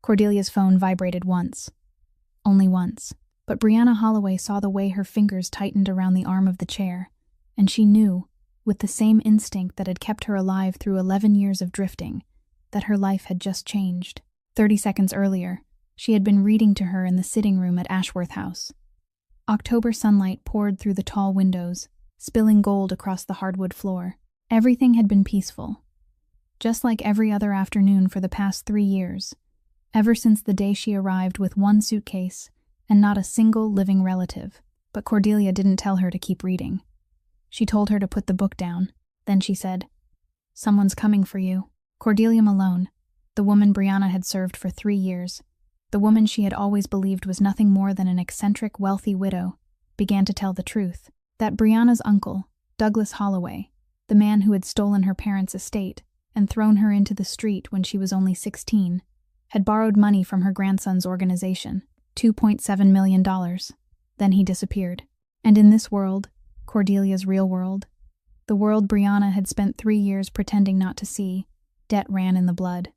Cordelia's phone vibrated once. Only once. But Brianna Holloway saw the way her fingers tightened around the arm of the chair, and she knew, with the same instinct that had kept her alive through 11 years of drifting, that her life had just changed. 30 seconds earlier, she had been reading to her in the sitting room at Ashworth House. October sunlight poured through the tall windows, spilling gold across the hardwood floor. Everything had been peaceful, just like every other afternoon for the past 3 years, ever since the day she arrived with one suitcase and not a single living relative. But Cordelia didn't tell her to keep reading. She told her to put the book down. Then she said, "Someone's coming for you." Cordelia Malone, the woman Brianna had served for 3 years, the woman she had always believed was nothing more than an eccentric, wealthy widow, began to tell the truth. That Brianna's uncle, Douglas Holloway, the man who had stolen her parents' estate and thrown her into the street when she was only 16, had borrowed money from her grandson's organization, $2.7 million. Then he disappeared. And in this world, Cordelia's real world, the world Brianna had spent 3 years pretending not to see, debt ran in the blood.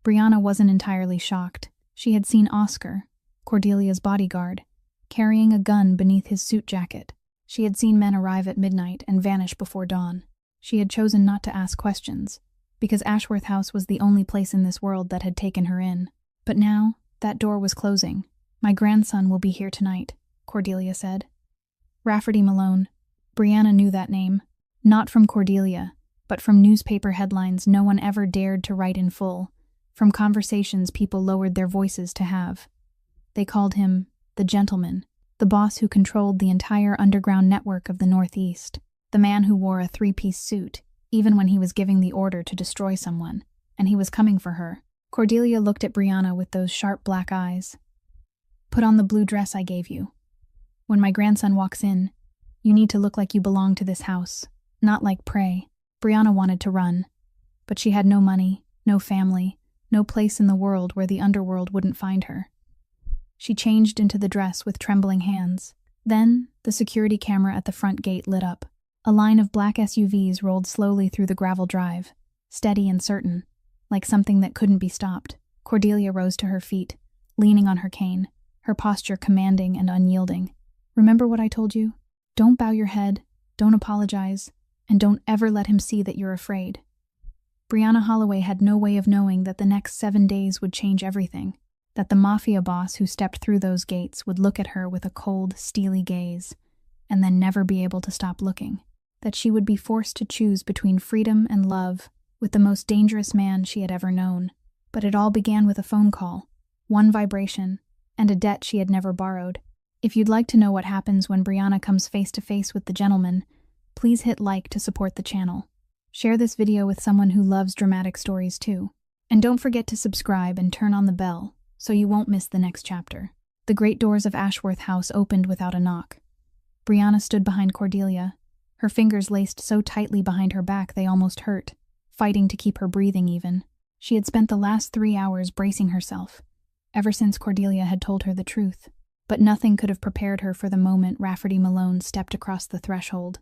Brianna wasn't entirely shocked. She had seen Oscar, Cordelia's bodyguard, carrying a gun beneath his suit jacket. She had seen men arrive at midnight and vanish before dawn. She had chosen not to ask questions, because Ashworth House was the only place in this world that had taken her in. But now, that door was closing. "My grandson will be here tonight," Cordelia said. Rafferty Malone. Brianna knew that name, not from Cordelia, but from newspaper headlines no one ever dared to write in full, from conversations people lowered their voices to have. They called him the gentleman, the boss who controlled the entire underground network of the Northeast, the man who wore a 3-piece suit, even when he was giving the order to destroy someone, and he was coming for her. Cordelia looked at Brianna with those sharp black eyes. "Put on the blue dress I gave you. When my grandson walks in, you need to look like you belong to this house, not like prey." Brianna wanted to run, but she had no money, no family, no place in the world where the underworld wouldn't find her. She changed into the dress with trembling hands. Then, the security camera at the front gate lit up. A line of black SUVs rolled slowly through the gravel drive, steady and certain, like something that couldn't be stopped. Cordelia rose to her feet, leaning on her cane, her posture commanding and unyielding. "Remember what I told you? Don't bow your head, don't apologize, and don't ever let him see that you're afraid." Brianna Holloway had no way of knowing that the next 7 days would change everything, that the mafia boss who stepped through those gates would look at her with a cold, steely gaze, and then never be able to stop looking, that she would be forced to choose between freedom and love with the most dangerous man she had ever known. But it all began with a phone call, one vibration, and a debt she had never borrowed. If you'd like to know what happens when Brianna comes face to face with the gentleman, please hit like to support the channel. Share this video with someone who loves dramatic stories too. And don't forget to subscribe and turn on the bell so you won't miss the next chapter. The great doors of Ashworth House opened without a knock. Brianna stood behind Cordelia, her fingers laced so tightly behind her back they almost hurt, fighting to keep her breathing even. She had spent the last 3 hours bracing herself, ever since Cordelia had told her the truth. But nothing could have prepared her for the moment Rafferty Malone stepped across the threshold.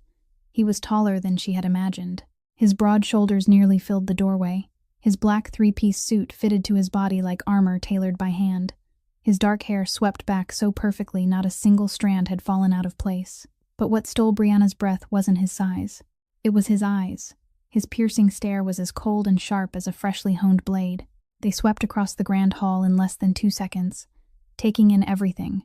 He was taller than she had imagined. His broad shoulders nearly filled the doorway. His black 3-piece suit fitted to his body like armor tailored by hand. His dark hair swept back so perfectly not a single strand had fallen out of place. But what stole Brianna's breath wasn't his size. It was his eyes. His piercing stare was as cold and sharp as a freshly honed blade. They swept across the grand hall in less than 2 seconds, taking in everything.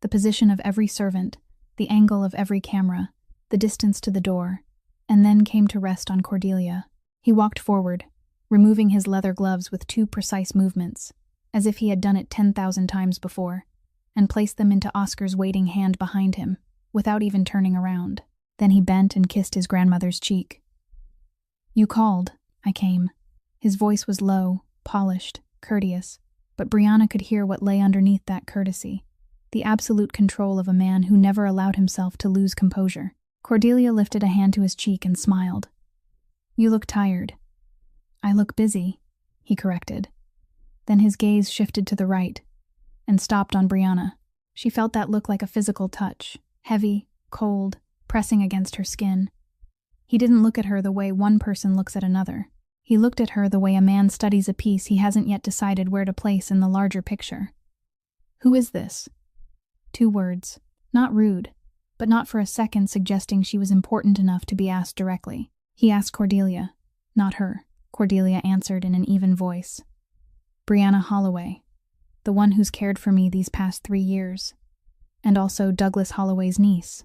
The position of every servant, the angle of every camera, the distance to the door, and then came to rest on Cordelia. He walked forward, removing his leather gloves with 2 precise movements, as if he had done it 10,000 times before, and placed them into Oscar's waiting hand behind him, without even turning around. Then he bent and kissed his grandmother's cheek. "You called. I came." His voice was low, polished, courteous, but Brianna could hear what lay underneath that courtesy, the absolute control of a man who never allowed himself to lose composure. Cordelia lifted a hand to his cheek and smiled. "You look tired." "I look busy," he corrected. Then his gaze shifted to the right, and stopped on Brianna. She felt that look like a physical touch, heavy, cold, pressing against her skin. He didn't look at her the way one person looks at another. He looked at her the way a man studies a piece he hasn't yet decided where to place in the larger picture. "Who is this?" 2 words, not rude, but not for a second suggesting she was important enough to be asked directly. He asked Cordelia, not her. Cordelia answered in an even voice. "Brianna Holloway, the one who's cared for me these past 3 years, and also Douglas Holloway's niece."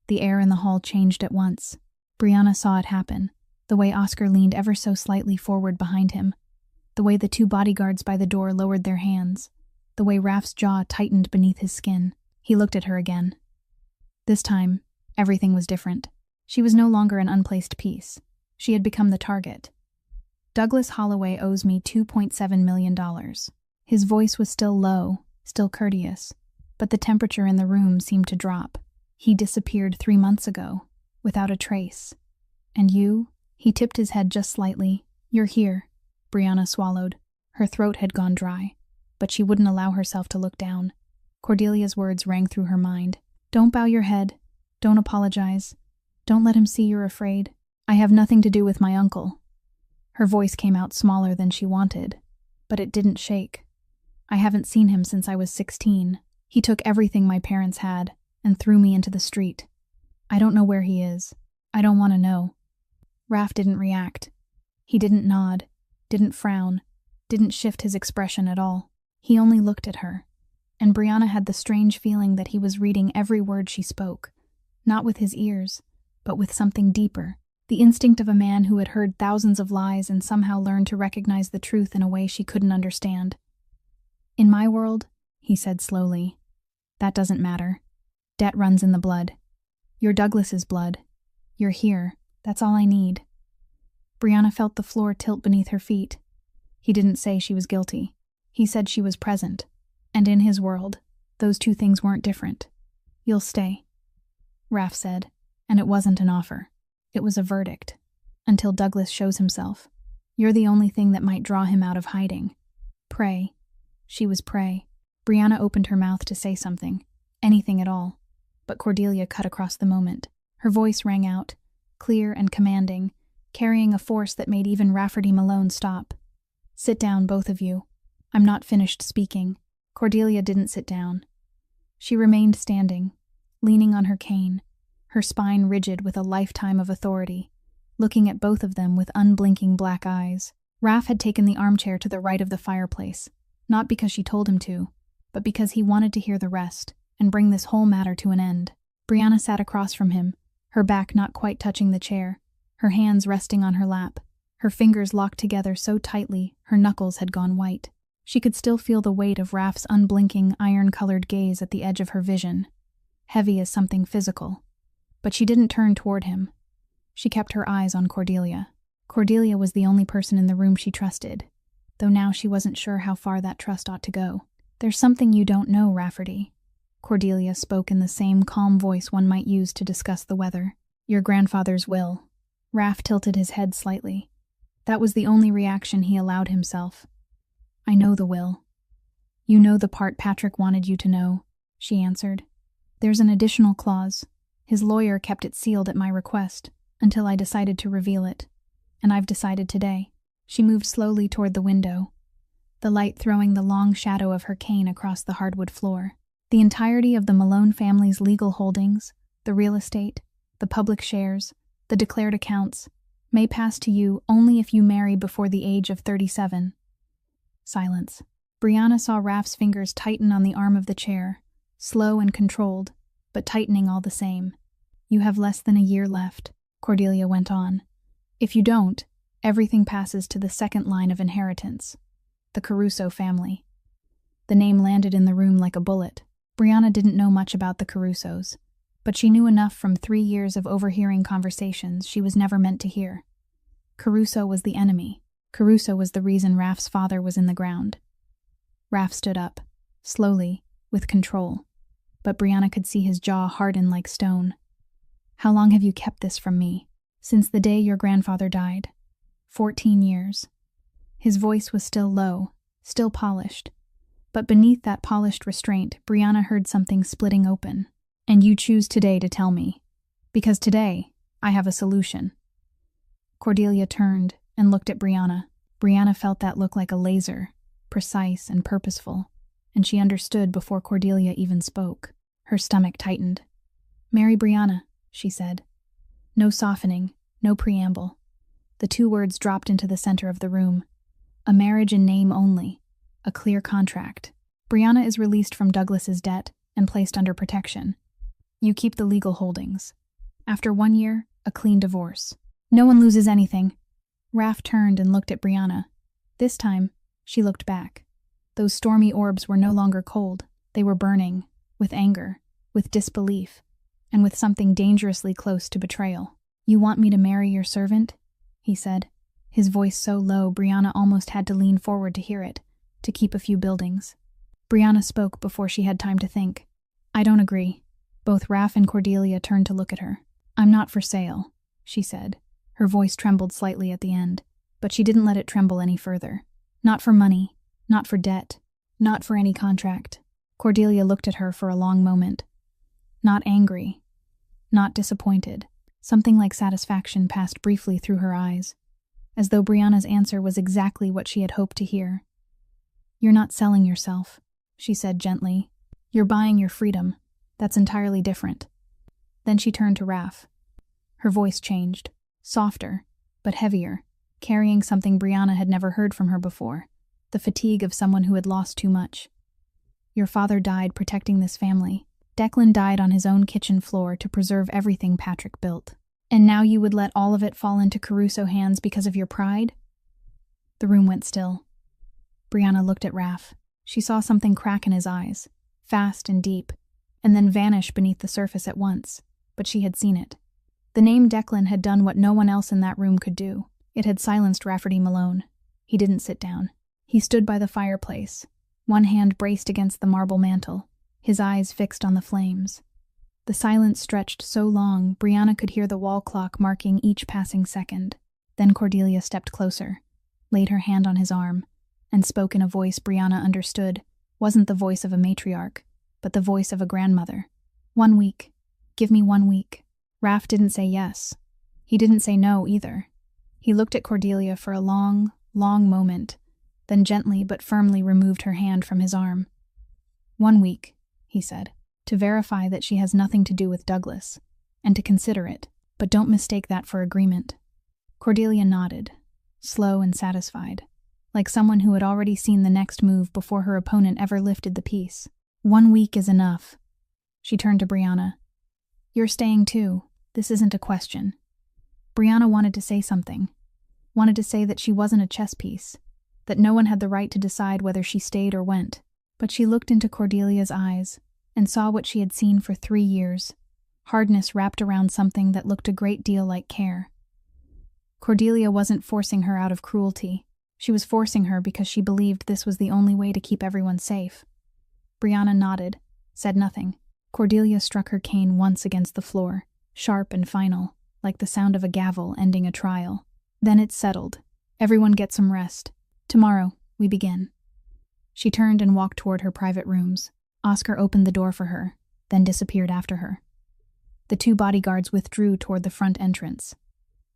The air in the hall changed at once. Brianna saw it happen, the way Oscar leaned ever so slightly forward behind him, the way the 2 bodyguards by the door lowered their hands, the way Raph's jaw tightened beneath his skin. He looked at her again. This time, everything was different. She was no longer an unplaced piece. She had become the target. "Douglas Holloway owes me $2.7 million. His voice was still low, still courteous, but the temperature in the room seemed to drop. "He disappeared 3 months ago, without a trace. And you?" He tipped his head just slightly. "You're here." Brianna swallowed. Her throat had gone dry, but she wouldn't allow herself to look down. Cordelia's words rang through her mind. "Don't bow your head. Don't apologize. Don't let him see you're afraid. I have nothing to do with my uncle." Her voice came out smaller than she wanted, but it didn't shake. "I haven't seen him since I was 16. He took everything my parents had and threw me into the street. I don't know where he is. I don't want to know." Raph didn't react. He didn't nod, didn't frown, didn't shift his expression at all. He only looked at her, and Brianna had the strange feeling that he was reading every word she spoke, not with his ears, but with something deeper, the instinct of a man who had heard thousands of lies and somehow learned to recognize the truth in a way she couldn't understand. "In my world," he said slowly, "that doesn't matter. Debt runs in the blood. You're Douglas's blood. You're here. That's all I need." Brianna felt the floor tilt beneath her feet. He didn't say she was guilty. He said she was present. And in his world, those 2 things weren't different. "You'll stay," Raph said, and it wasn't an offer. It was a verdict. "Until Douglas shows himself. You're the only thing that might draw him out of hiding. Prey." She was prey. Brianna opened her mouth to say something, anything at all, but Cordelia cut across the moment. Her voice rang out, clear and commanding, carrying a force that made even Rafferty Malone stop. "Sit down, both of you. I'm not finished speaking." Cordelia didn't sit down. She remained standing, leaning on her cane, her spine rigid with a lifetime of authority, looking at both of them with unblinking black eyes. Raph had taken the armchair to the right of the fireplace, not because she told him to, but because he wanted to hear the rest and bring this whole matter to an end. Brianna sat across from him, her back not quite touching the chair, her hands resting on her lap, her fingers locked together so tightly her knuckles had gone white. She could still feel the weight of Raph's unblinking, iron-colored gaze at the edge of her vision, heavy as something physical. But she didn't turn toward him. She kept her eyes on Cordelia. Cordelia was the only person in the room she trusted, though now she wasn't sure how far that trust ought to go. "There's something you don't know, Rafferty." Cordelia spoke in the same calm voice one might use to discuss the weather. "Your grandfather's will." Raph tilted his head slightly. That was the only reaction he allowed himself. "I know the will." "You know the part Patrick wanted you to know," she answered. "There's an additional clause. His lawyer kept it sealed at my request, until I decided to reveal it. And I've decided today." She moved slowly toward the window, the light throwing the long shadow of her cane across the hardwood floor. "The entirety of the Malone family's legal holdings, the real estate, the public shares, the declared accounts, may pass to you only if you marry before the age of 37. Silence. Brianna saw Raph's fingers tighten on the arm of the chair, slow and controlled, but tightening all the same. "You have less than a year left," Cordelia went on. "If you don't, everything passes to the second line of inheritance, the Caruso family." The name landed in the room like a bullet. Brianna didn't know much about the Carusos, but she knew enough from 3 years of overhearing conversations she was never meant to hear. Caruso was the enemy. Caruso was the reason Raph's father was in the ground. Raph stood up, slowly, with control, but Brianna could see his jaw harden like stone. "How long have you kept this from me?" "Since the day your grandfather died. 14 years. His voice was still low, still polished. But beneath that polished restraint, Brianna heard something splitting open. "And you choose today to tell me. Because today, I have a solution." Cordelia turned, and looked at Brianna. Brianna felt that look like a laser, precise and purposeful, and she understood before Cordelia even spoke. Her stomach tightened. "Marry Brianna," she said. No softening, no preamble. The two words dropped into the center of the room. A marriage in name only, a clear contract. Brianna is released from Douglas's debt and placed under protection. You keep the legal holdings. After 1 year, a clean divorce. No one loses anything. Raph turned and looked at Brianna. This time, she looked back. Those stormy orbs were no longer cold. They were burning, with anger, with disbelief, and with something dangerously close to betrayal. "You want me to marry your servant?" he said, his voice so low Brianna almost had to lean forward to hear it, to keep a few buildings. Brianna spoke before she had time to think. "I don't agree." Both Raph and Cordelia turned to look at her. "I'm not for sale," she said. Her voice trembled slightly at the end, but she didn't let it tremble any further. "Not for money, not for debt, not for any contract." Cordelia looked at her for a long moment. Not angry, not disappointed. Something like satisfaction passed briefly through her eyes, as though Brianna's answer was exactly what she had hoped to hear. "You're not selling yourself," she said gently. "You're buying your freedom. That's entirely different." Then she turned to Raph. Her voice changed, softer, but heavier, carrying something Brianna had never heard from her before, the fatigue of someone who had lost too much. "Your father died protecting this family. Declan died on his own kitchen floor to preserve everything Patrick built. And now you would let all of it fall into Caruso hands because of your pride?" The room went still. Brianna looked at Raph. She saw something crack in his eyes, fast and deep, and then vanish beneath the surface at once, but she had seen it. The name Declan had done what no one else in that room could do. It had silenced Rafferty Malone. He didn't sit down. He stood by the fireplace, one hand braced against the marble mantel, his eyes fixed on the flames. The silence stretched so long, Brianna could hear the wall clock marking each passing second. Then Cordelia stepped closer, laid her hand on his arm, and spoke in a voice Brianna understood wasn't the voice of a matriarch, but the voice of a grandmother. 1 week. Give me 1 week." Raph didn't say yes. He didn't say no either. He looked at Cordelia for a long, long moment, then gently but firmly removed her hand from his arm. 1 week, he said, to verify that she has nothing to do with Douglas, and to consider it, but don't mistake that for agreement. Cordelia nodded, slow and satisfied, like someone who had already seen the next move before her opponent ever lifted the piece. 1 week is enough. She turned to Brianna. "You're staying too. This isn't a question." Brianna wanted to say something, wanted to say that she wasn't a chess piece, that no one had the right to decide whether she stayed or went, but she looked into Cordelia's eyes and saw what she had seen for 3 years, hardness wrapped around something that looked a great deal like care. Cordelia wasn't forcing her out of cruelty. She was forcing her because she believed this was the only way to keep everyone safe. Brianna nodded, said nothing. Cordelia struck her cane once against the floor, sharp and final, like the sound of a gavel ending a trial. Then it settled. "Everyone get some rest. Tomorrow, we begin." She turned and walked toward her private rooms. Oscar opened the door for her, then disappeared after her. The 2 bodyguards withdrew toward the front entrance.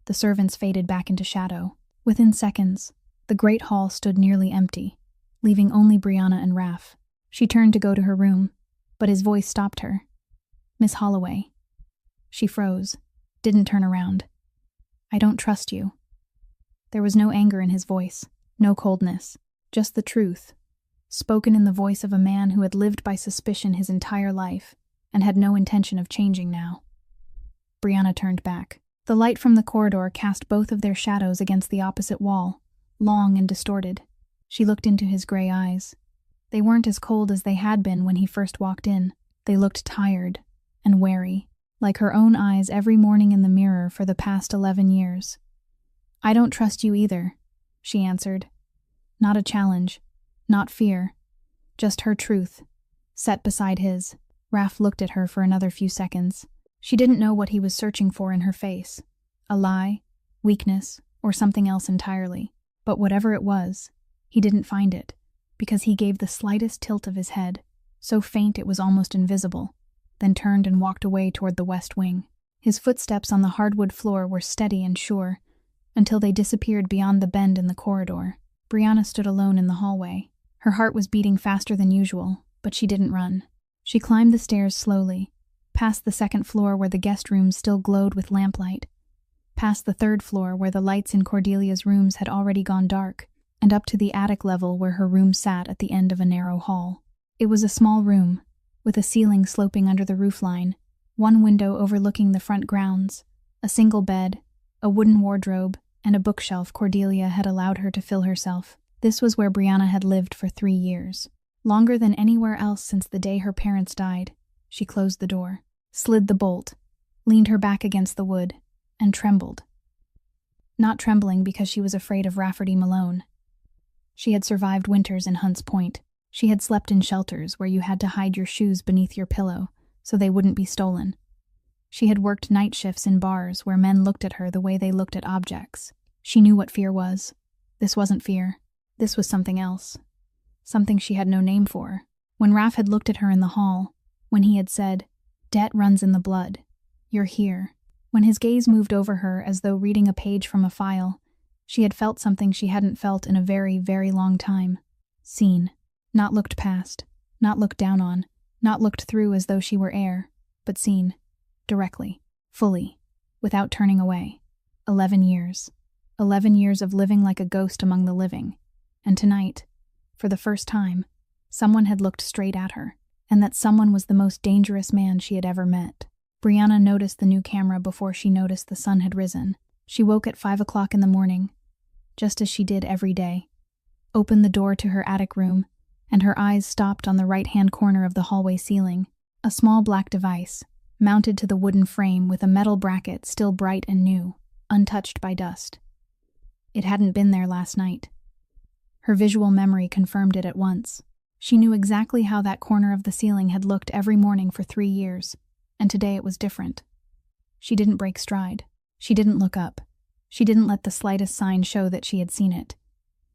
The servants faded back into shadow. Within seconds, the great hall stood nearly empty, leaving only Brianna and Raph. She turned to go to her room, but his voice stopped her. "Miss Holloway." She froze, didn't turn around. "I don't trust you." There was no anger in his voice, no coldness, just the truth, spoken in the voice of a man who had lived by suspicion his entire life and had no intention of changing now. Brianna turned back. The light from the corridor cast both of their shadows against the opposite wall, long and distorted. She looked into his gray eyes. They weren't as cold as they had been when he first walked in. They looked tired and wary, like her own eyes every morning in the mirror for the past 11 years. "I don't trust you either," she answered. Not a challenge, not fear, just her truth, set beside his. Raph looked at her for another few seconds. She didn't know what he was searching for in her face, a lie, weakness, or something else entirely. But whatever it was, he didn't find it, because he gave the slightest tilt of his head, so faint it was almost invisible, then turned and walked away toward the west wing. His footsteps on the hardwood floor were steady and sure, until they disappeared beyond the bend in the corridor. Brianna stood alone in the hallway. Her heart was beating faster than usual, but she didn't run. She climbed the stairs slowly, past the second floor where the guest rooms still glowed with lamplight, past the third floor where the lights in Cordelia's rooms had already gone dark, and up to the attic level where her room sat at the end of a narrow hall. It was a small room, with a ceiling sloping under the roofline, one window overlooking the front grounds, a single bed, a wooden wardrobe, and a bookshelf Cordelia had allowed her to fill herself. This was where Brianna had lived for 3 years. Longer than anywhere else since the day her parents died. She closed the door, slid the bolt, leaned her back against the wood, and trembled. Not trembling because she was afraid of Rafferty Malone. She had survived winters in Hunts Point. She had slept in shelters where you had to hide your shoes beneath your pillow so they wouldn't be stolen. She had worked night shifts in bars where men looked at her the way they looked at objects. She knew what fear was. This wasn't fear. This was something else. Something she had no name for. When Raph had looked at her in the hall, when he had said, "Debt runs in the blood. You're here." When his gaze moved over her as though reading a page from a file, she had felt something she hadn't felt in a very, very long time. Seen. Not looked past. Not looked down on. Not looked through as though she were air. But seen. Directly. Fully. Without turning away. 11 years. 11 years of living like a ghost among the living. And tonight, for the first time, someone had looked straight at her, and that someone was the most dangerous man she had ever met. Brianna noticed the new camera before she noticed the sun had risen. She woke at 5 o'clock in the morning, just as she did every day, opened the door to her attic room, and her eyes stopped on the right-hand corner of the hallway ceiling, a small black device, mounted to the wooden frame with a metal bracket still bright and new, untouched by dust. It hadn't been there last night. Her visual memory confirmed it at once. She knew exactly how that corner of the ceiling had looked every morning for 3 years, and today it was different. She didn't break stride. She didn't look up. She didn't let the slightest sign show that she had seen it.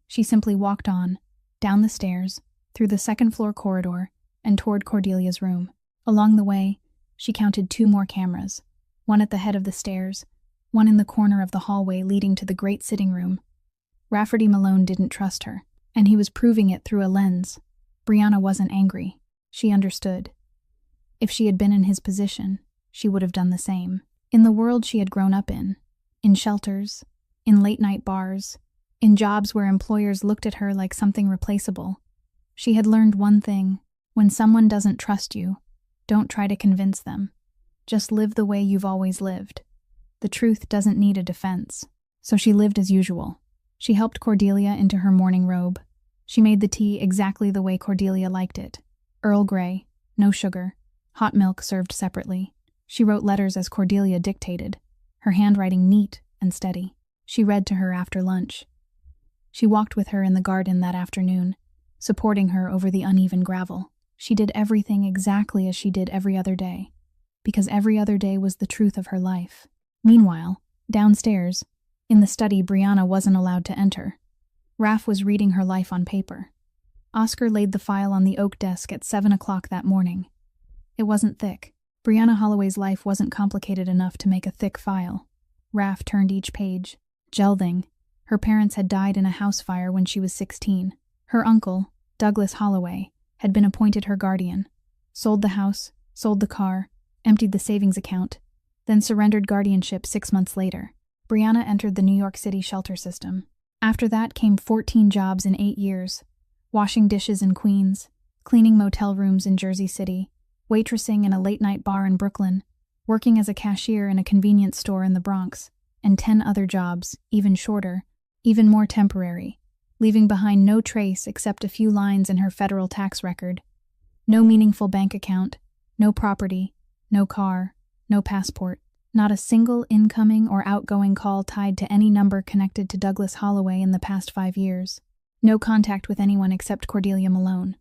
She simply walked on, down the stairs, through the second-floor corridor, and toward Cordelia's room. Along the way, she counted 2 more cameras, one at the head of the stairs, one in the corner of the hallway leading to the great sitting room. Rafferty Malone didn't trust her, and he was proving it through a lens. Brianna wasn't angry. She understood. If she had been in his position, she would have done the same. In the world she had grown up in shelters, in late-night bars, in jobs where employers looked at her like something replaceable, she had learned one thing: when someone doesn't trust you, don't try to convince them. Just live the way you've always lived. The truth doesn't need a defense. So she lived as usual. She helped Cordelia into her morning robe. She made the tea exactly the way Cordelia liked it. Earl Grey, no sugar, hot milk served separately. She wrote letters as Cordelia dictated, her handwriting neat and steady. She read to her after lunch. She walked with her in the garden that afternoon, supporting her over the uneven gravel. She did everything exactly as she did every other day, because every other day was the truth of her life. Meanwhile, downstairs, in the study Brianna wasn't allowed to enter, Raph was reading her life on paper. Oscar laid the file on the oak desk at 7 o'clock that morning. It wasn't thick. Brianna Holloway's life wasn't complicated enough to make a thick file. Raph turned each page. Gelding. Her parents had died in a house fire when she was 16. Her uncle, Douglas Holloway, had been appointed her guardian. Sold the house, sold the car, emptied the savings account, then surrendered guardianship 6 months later. Brianna entered the New York City shelter system. After that came 14 jobs in 8 years. Washing dishes in Queens, cleaning motel rooms in Jersey City, waitressing in a late-night bar in Brooklyn, working as a cashier in a convenience store in the Bronx, and 10 other jobs, even shorter, even more temporary, leaving behind no trace except a few lines in her federal tax record. No meaningful bank account, no property, no car, no passport, not a single incoming or outgoing call tied to any number connected to Douglas Holloway in the past 5 years. No contact with anyone except Cordelia Malone.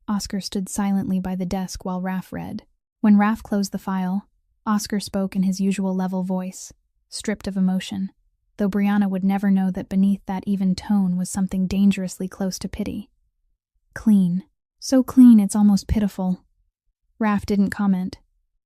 Oscar stood silently by the desk while Raph read. When Raph closed the file, Oscar spoke in his usual level voice, stripped of emotion, though Brianna would never know that beneath that even tone was something dangerously close to pity. Clean. So clean it's almost pitiful. Raph didn't comment.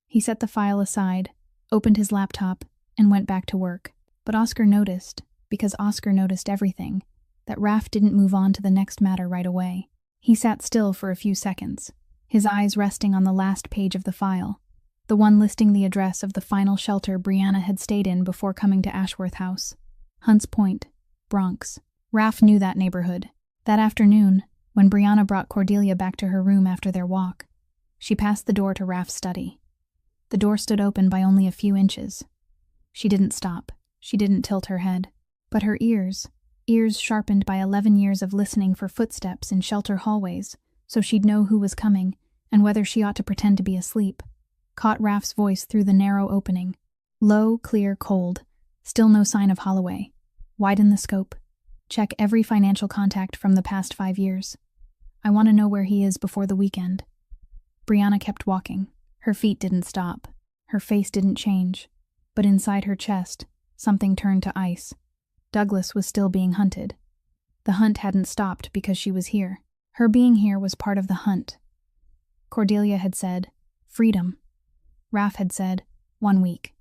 He set the file aside, opened his laptop, and went back to work. But Oscar noticed, because Oscar noticed everything, that Raph didn't move on to the next matter right away. He sat still for a few seconds, his eyes resting on the last page of the file, the one listing the address of the final shelter Brianna had stayed in before coming to Ashworth House. Hunts Point, Bronx. Raph knew that neighborhood. That afternoon, when Brianna brought Cordelia back to her room after their walk, she passed the door to Raph's study. The door stood open by only a few inches. She didn't stop. She didn't tilt her head. But her ears sharpened by 11 years of listening for footsteps in shelter hallways, so she'd know who was coming and whether she ought to pretend to be asleep, caught Raph's voice through the narrow opening. Low, clear, cold. Still no sign of Holloway. Widen the scope. Check every financial contact from the past 5 years. I want to know where he is before the weekend. Brianna kept walking. Her feet didn't stop. Her face didn't change. But inside her chest, something turned to ice. Douglas was still being hunted. The hunt hadn't stopped because she was here. Her being here was part of the hunt. Cordelia had said, freedom. Raph had said, 1 week.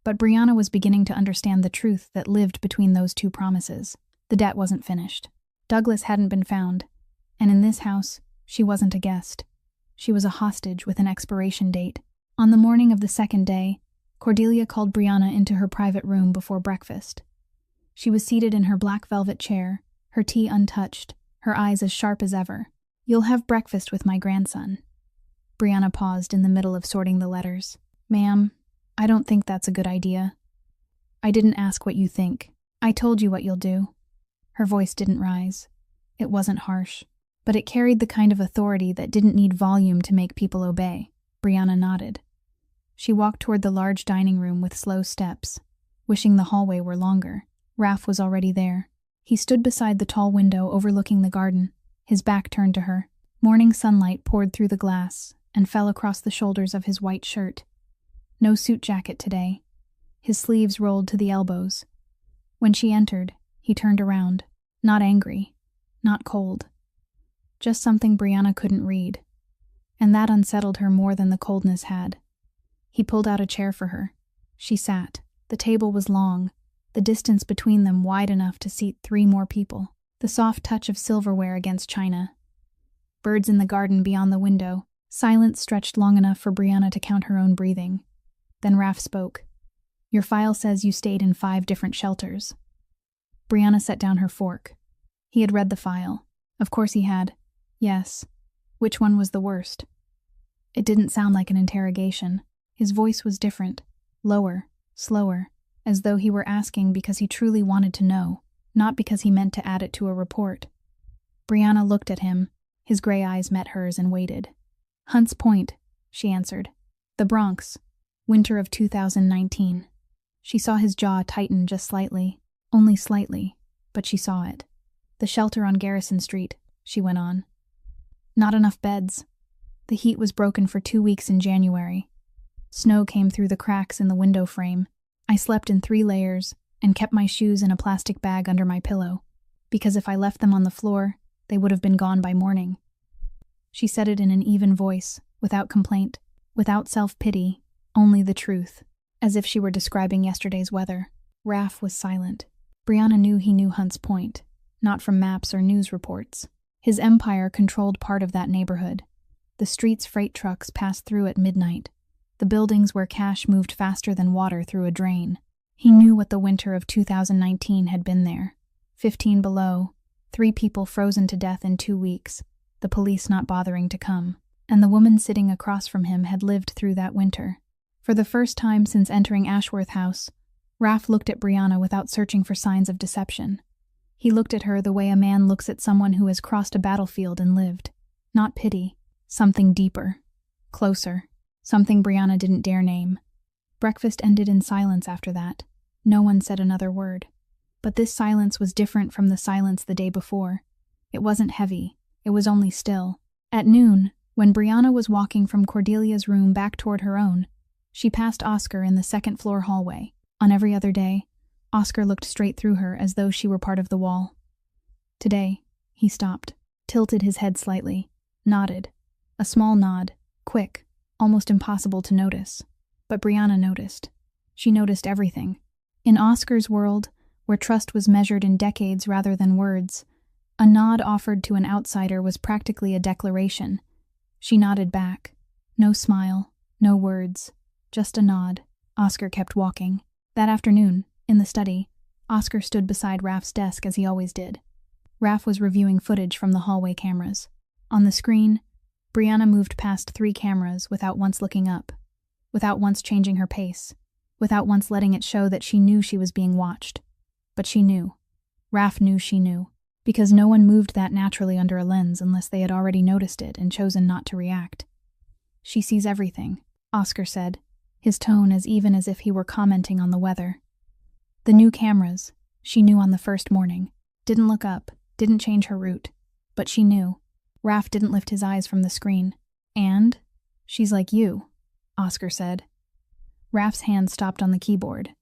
But Brianna was beginning to understand the truth that lived between those two promises. The debt wasn't finished. Douglas hadn't been found. And in this house, she wasn't a guest. She was a hostage with an expiration date. On the morning of the second day, Cordelia called Brianna into her private room before breakfast. She was seated in her black velvet chair, her tea untouched, her eyes as sharp as ever. You'll have breakfast with my grandson. Brianna paused in the middle of sorting the letters. Ma'am, I don't think that's a good idea. I didn't ask what you think. I told you what you'll do. Her voice didn't rise. It wasn't harsh, but it carried the kind of authority that didn't need volume to make people obey. Brianna nodded. She walked toward the large dining room with slow steps, wishing the hallway were longer. Raph was already there. He stood beside the tall window overlooking the garden, his back turned to her. Morning sunlight poured through the glass and fell across the shoulders of his white shirt. No suit jacket today. His sleeves rolled to the elbows. When she entered, he turned around, not angry, not cold. Just something Brianna couldn't read. And that unsettled her more than the coldness had. He pulled out a chair for her. She sat. The table was long, the distance between them wide enough to seat 3 more people. The soft touch of silverware against china. Birds in the garden beyond the window. Silence stretched long enough for Brianna to count her own breathing. Then Raph spoke. Your file says you stayed in 5 different shelters. Brianna set down her fork. He had read the file. Of course he had. Yes. Which one was the worst? It didn't sound like an interrogation. His voice was different, lower, slower, as though he were asking because he truly wanted to know, not because he meant to add it to a report. Brianna looked at him. His gray eyes met hers and waited. Hunts Point, she answered. The Bronx, winter of 2019. She saw his jaw tighten just slightly, only slightly, but she saw it. The shelter on Garrison Street, she went on. Not enough beds. The heat was broken for 2 weeks in January. Snow came through the cracks in the window frame. I slept in 3 layers and kept my shoes in a plastic bag under my pillow, because if I left them on the floor, they would have been gone by morning. She said it in an even voice, without complaint, without self-pity, only the truth, as if she were describing yesterday's weather. Raph was silent. Brianna knew he knew Hunts Point, not from maps or news reports. His empire controlled part of that neighborhood. The streets freight trucks passed through at midnight. The buildings where cash moved faster than water through a drain. He knew what the winter of 2019 had been there. 15 below, 3 people frozen to death in 2 weeks, the police not bothering to come. And the woman sitting across from him had lived through that winter. For the first time since entering Ashworth House, Raph looked at Brianna without searching for signs of deception. He looked at her the way a man looks at someone who has crossed a battlefield and lived. Not pity, something deeper, closer. Something Brianna didn't dare name. Breakfast ended in silence after that. No one said another word. But this silence was different from the silence the day before. It wasn't heavy. It was only still. At noon, when Brianna was walking from Cordelia's room back toward her own, she passed Oscar in the second-floor hallway. On every other day, Oscar looked straight through her as though she were part of the wall. Today, he stopped, tilted his head slightly, nodded. A small nod, quick, almost impossible to notice. But Brianna noticed. She noticed everything. In Oscar's world, where trust was measured in decades rather than words. A nod offered to an outsider was practically a declaration. She nodded back. No smile, no words, just a nod. Oscar kept walking. That afternoon, in the study, Oscar stood beside Raf's desk as he always did. Raf was reviewing footage from the hallway cameras. On the screen, Brianna moved past 3 cameras without once looking up, without once changing her pace, without once letting it show that she knew she was being watched. But she knew. Raf knew she knew, because no one moved that naturally under a lens unless they had already noticed it and chosen not to react. "She sees everything," Oscar said, his tone as even as if he were commenting on the weather. The new cameras, she knew on the first morning, didn't look up, didn't change her route, but she knew. Raf didn't lift his eyes from the screen. "And? She's like you," Oscar said. Raf's hand stopped on the keyboard.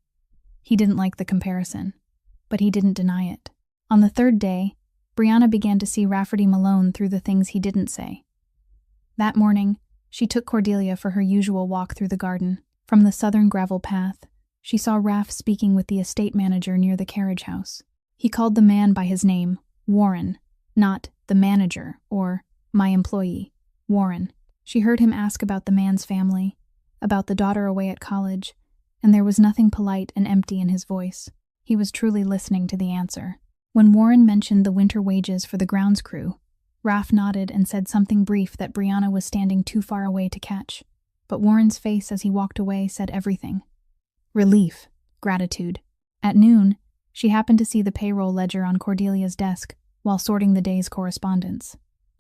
He didn't like the comparison, but he didn't deny it. On the 3rd day, Brianna began to see Rafferty Malone through the things he didn't say. That morning, she took Cordelia for her usual walk through the garden. From the southern gravel path, she saw Raf speaking with the estate manager near the carriage house. He called the man by his name, Warren, not the manager or my employee, Warren. She heard him ask about the man's family, about the daughter away at college, and there was nothing polite and empty in his voice. He was truly listening to the answer. When Warren mentioned the winter wages for the grounds crew, Raf nodded and said something brief that Brianna was standing too far away to catch. But Warren's face as he walked away said everything. Relief, gratitude. At noon, she happened to see the payroll ledger on Cordelia's desk while sorting the day's correspondence.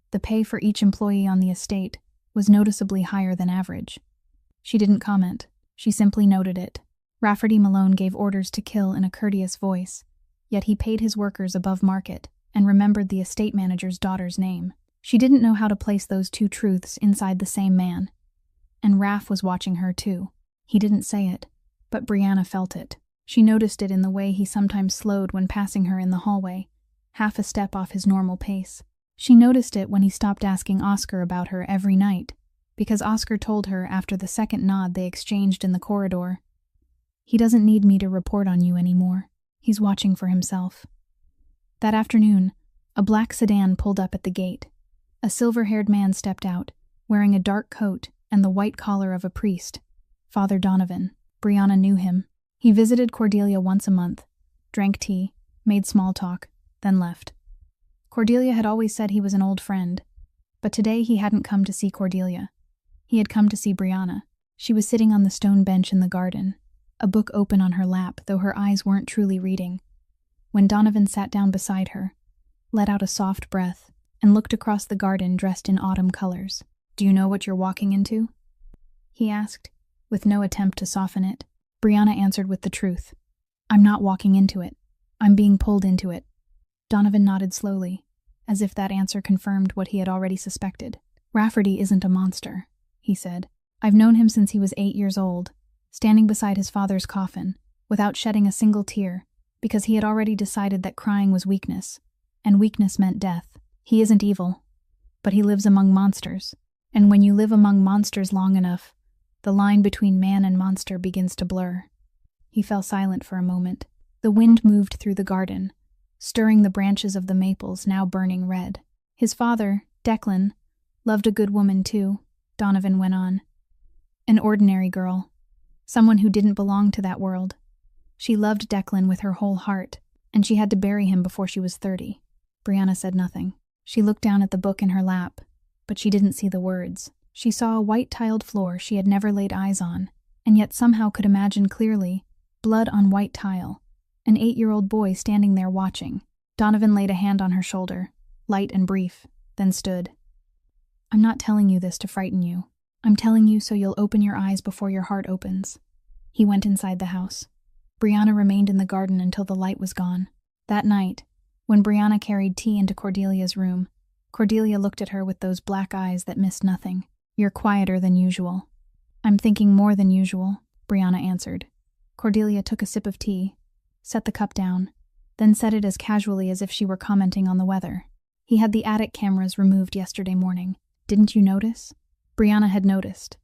The pay for each employee on the estate was noticeably higher than average. She didn't comment. She simply noted it. Rafferty Malone gave orders to kill in a courteous voice, yet he paid his workers above market and remembered the estate manager's daughter's name. She didn't know how to place those two truths inside the same man. And Raf was watching her too. He didn't say it, but Brianna felt it. She noticed it in the way he sometimes slowed when passing her in the hallway, half a step off his normal pace. She noticed it when he stopped asking Oscar about her every night, because Oscar told her after the second nod they exchanged in the corridor, "He doesn't need me to report on you anymore. He's watching for himself." That afternoon, a black sedan pulled up at the gate. A silver-haired man stepped out, wearing a dark coat and the white collar of a priest. Father Donovan. Brianna knew him. He visited Cordelia once a month, drank tea, made small talk, then left. Cordelia had always said he was an old friend, but today he hadn't come to see Cordelia. He had come to see Brianna. She was sitting on the stone bench in the garden, a book open on her lap, though her eyes weren't truly reading. When Donovan sat down beside her, let out a soft breath, and looked across the garden dressed in autumn colors. "Do you know what you're walking into?" he asked, with no attempt to soften it. Brianna answered with the truth. "I'm not walking into it. I'm being pulled into it." Donovan nodded slowly, as if that answer confirmed what he had already suspected. "Rafferty isn't a monster," he said. "I've known him since he was 8 years old, standing beside his father's coffin, without shedding a single tear, because he had already decided that crying was weakness, and weakness meant death. He isn't evil, but he lives among monsters, and when you live among monsters long enough, the line between man and monster begins to blur." He fell silent for a moment. The wind moved through the garden, stirring the branches of the maples now burning red. His father, Declan, loved a good woman too, Donovan went on. An ordinary girl, someone who didn't belong to that world. She loved Declan with her whole heart, and she had to bury him before she was 30. Brianna said nothing. She looked down at the book in her lap, but she didn't see the words. She saw a white-tiled floor she had never laid eyes on, and yet somehow could imagine clearly, blood on white tile, an 8-year-old boy standing there watching. Donovan laid a hand on her shoulder, light and brief, then stood. "I'm not telling you this to frighten you. I'm telling you so you'll open your eyes before your heart opens." He went inside the house. Brianna remained in the garden until the light was gone. That night, when Brianna carried tea into Cordelia's room, Cordelia looked at her with those black eyes that missed nothing. "You're quieter than usual." "I'm thinking more than usual," Brianna answered. Cordelia took a sip of tea, set the cup down, then said it as casually as if she were commenting on the weather. "He had the attic cameras removed yesterday morning. Didn't you notice?" Brianna had noticed.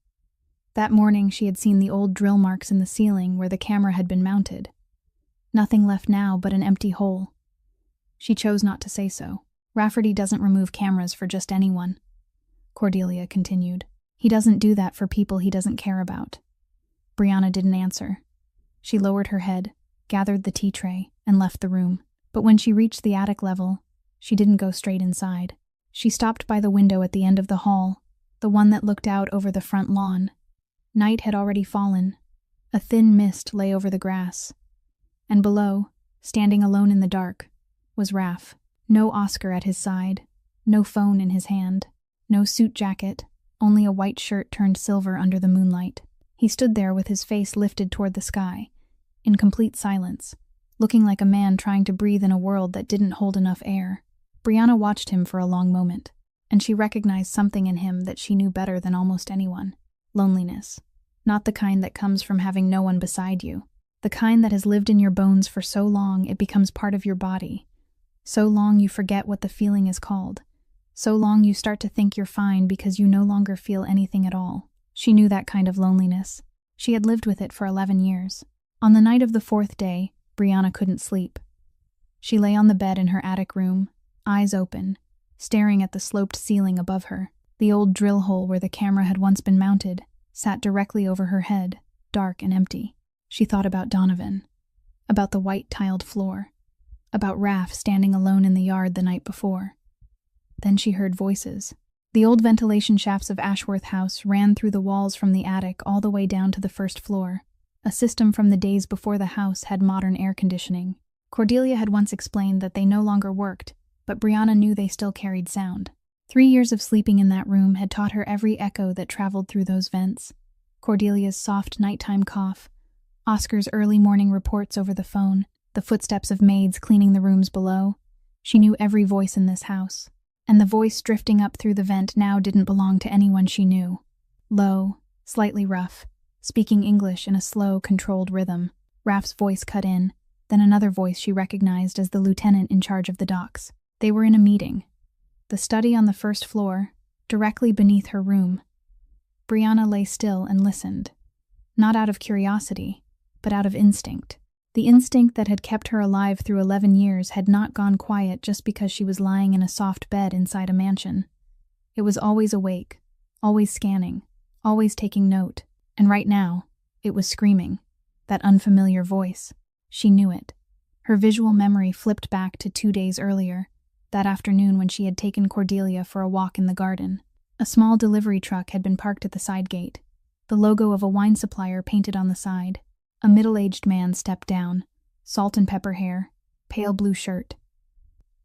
That morning she had seen the old drill marks in the ceiling where the camera had been mounted. Nothing left now but an empty hole. She chose not to say so. Rafferty doesn't remove cameras for just anyone, Cordelia continued. He doesn't do that for people he doesn't care about. Brianna didn't answer. She lowered her head, gathered the tea tray, and left the room. But when she reached the attic level, she didn't go straight inside. She stopped by the window at the end of the hall, the one that looked out over the front lawn. Night had already fallen. A thin mist lay over the grass. And below, standing alone in the dark, was Raph. No Oscar at his side, no phone in his hand, no suit jacket, only a white shirt turned silver under the moonlight. He stood there with his face lifted toward the sky, in complete silence, looking like a man trying to breathe in a world that didn't hold enough air. Brianna watched him for a long moment, and she recognized something in him that she knew better than almost anyone. Loneliness. Not the kind that comes from having no one beside you. The kind that has lived in your bones for so long it becomes part of your body. So long you forget what the feeling is called. So long you start to think you're fine because you no longer feel anything at all. She knew that kind of loneliness. She had lived with it for 11 years. On the night of the 4th day, Brianna couldn't sleep. She lay on the bed in her attic room, eyes open, staring at the sloped ceiling above her. The old drill hole where the camera had once been mounted sat directly over her head, dark and empty. She thought about Donovan, about the white tiled floor, about Raph standing alone in the yard the night before. Then she heard voices. The old ventilation shafts of Ashworth House ran through the walls from the attic all the way down to the first floor. A system from the days before the house had modern air conditioning. Cordelia had once explained that they no longer worked, but Brianna knew they still carried sound. 3 years of sleeping in that room had taught her every echo that traveled through those vents. Cordelia's soft nighttime cough, Oscar's early morning reports over the phone, the footsteps of maids cleaning the rooms below. She knew every voice in this house. And the voice drifting up through the vent now didn't belong to anyone she knew. Low, slightly rough, speaking English in a slow, controlled rhythm. Raph's voice cut in, then another voice she recognized as the lieutenant in charge of the docks. They were in a meeting. The study on the first floor, directly beneath her room. Brianna lay still and listened, not out of curiosity, but out of instinct. The instinct that had kept her alive through 11 years had not gone quiet just because she was lying in a soft bed inside a mansion. It was always awake, always scanning, always taking note, and right now, it was screaming, that unfamiliar voice. She knew it. Her visual memory flipped back to 2 days earlier, that afternoon when she had taken Cordelia for a walk in the garden. A small delivery truck had been parked at the side gate, the logo of a wine supplier painted on the side. A middle-aged man stepped down, salt and pepper hair, pale blue shirt.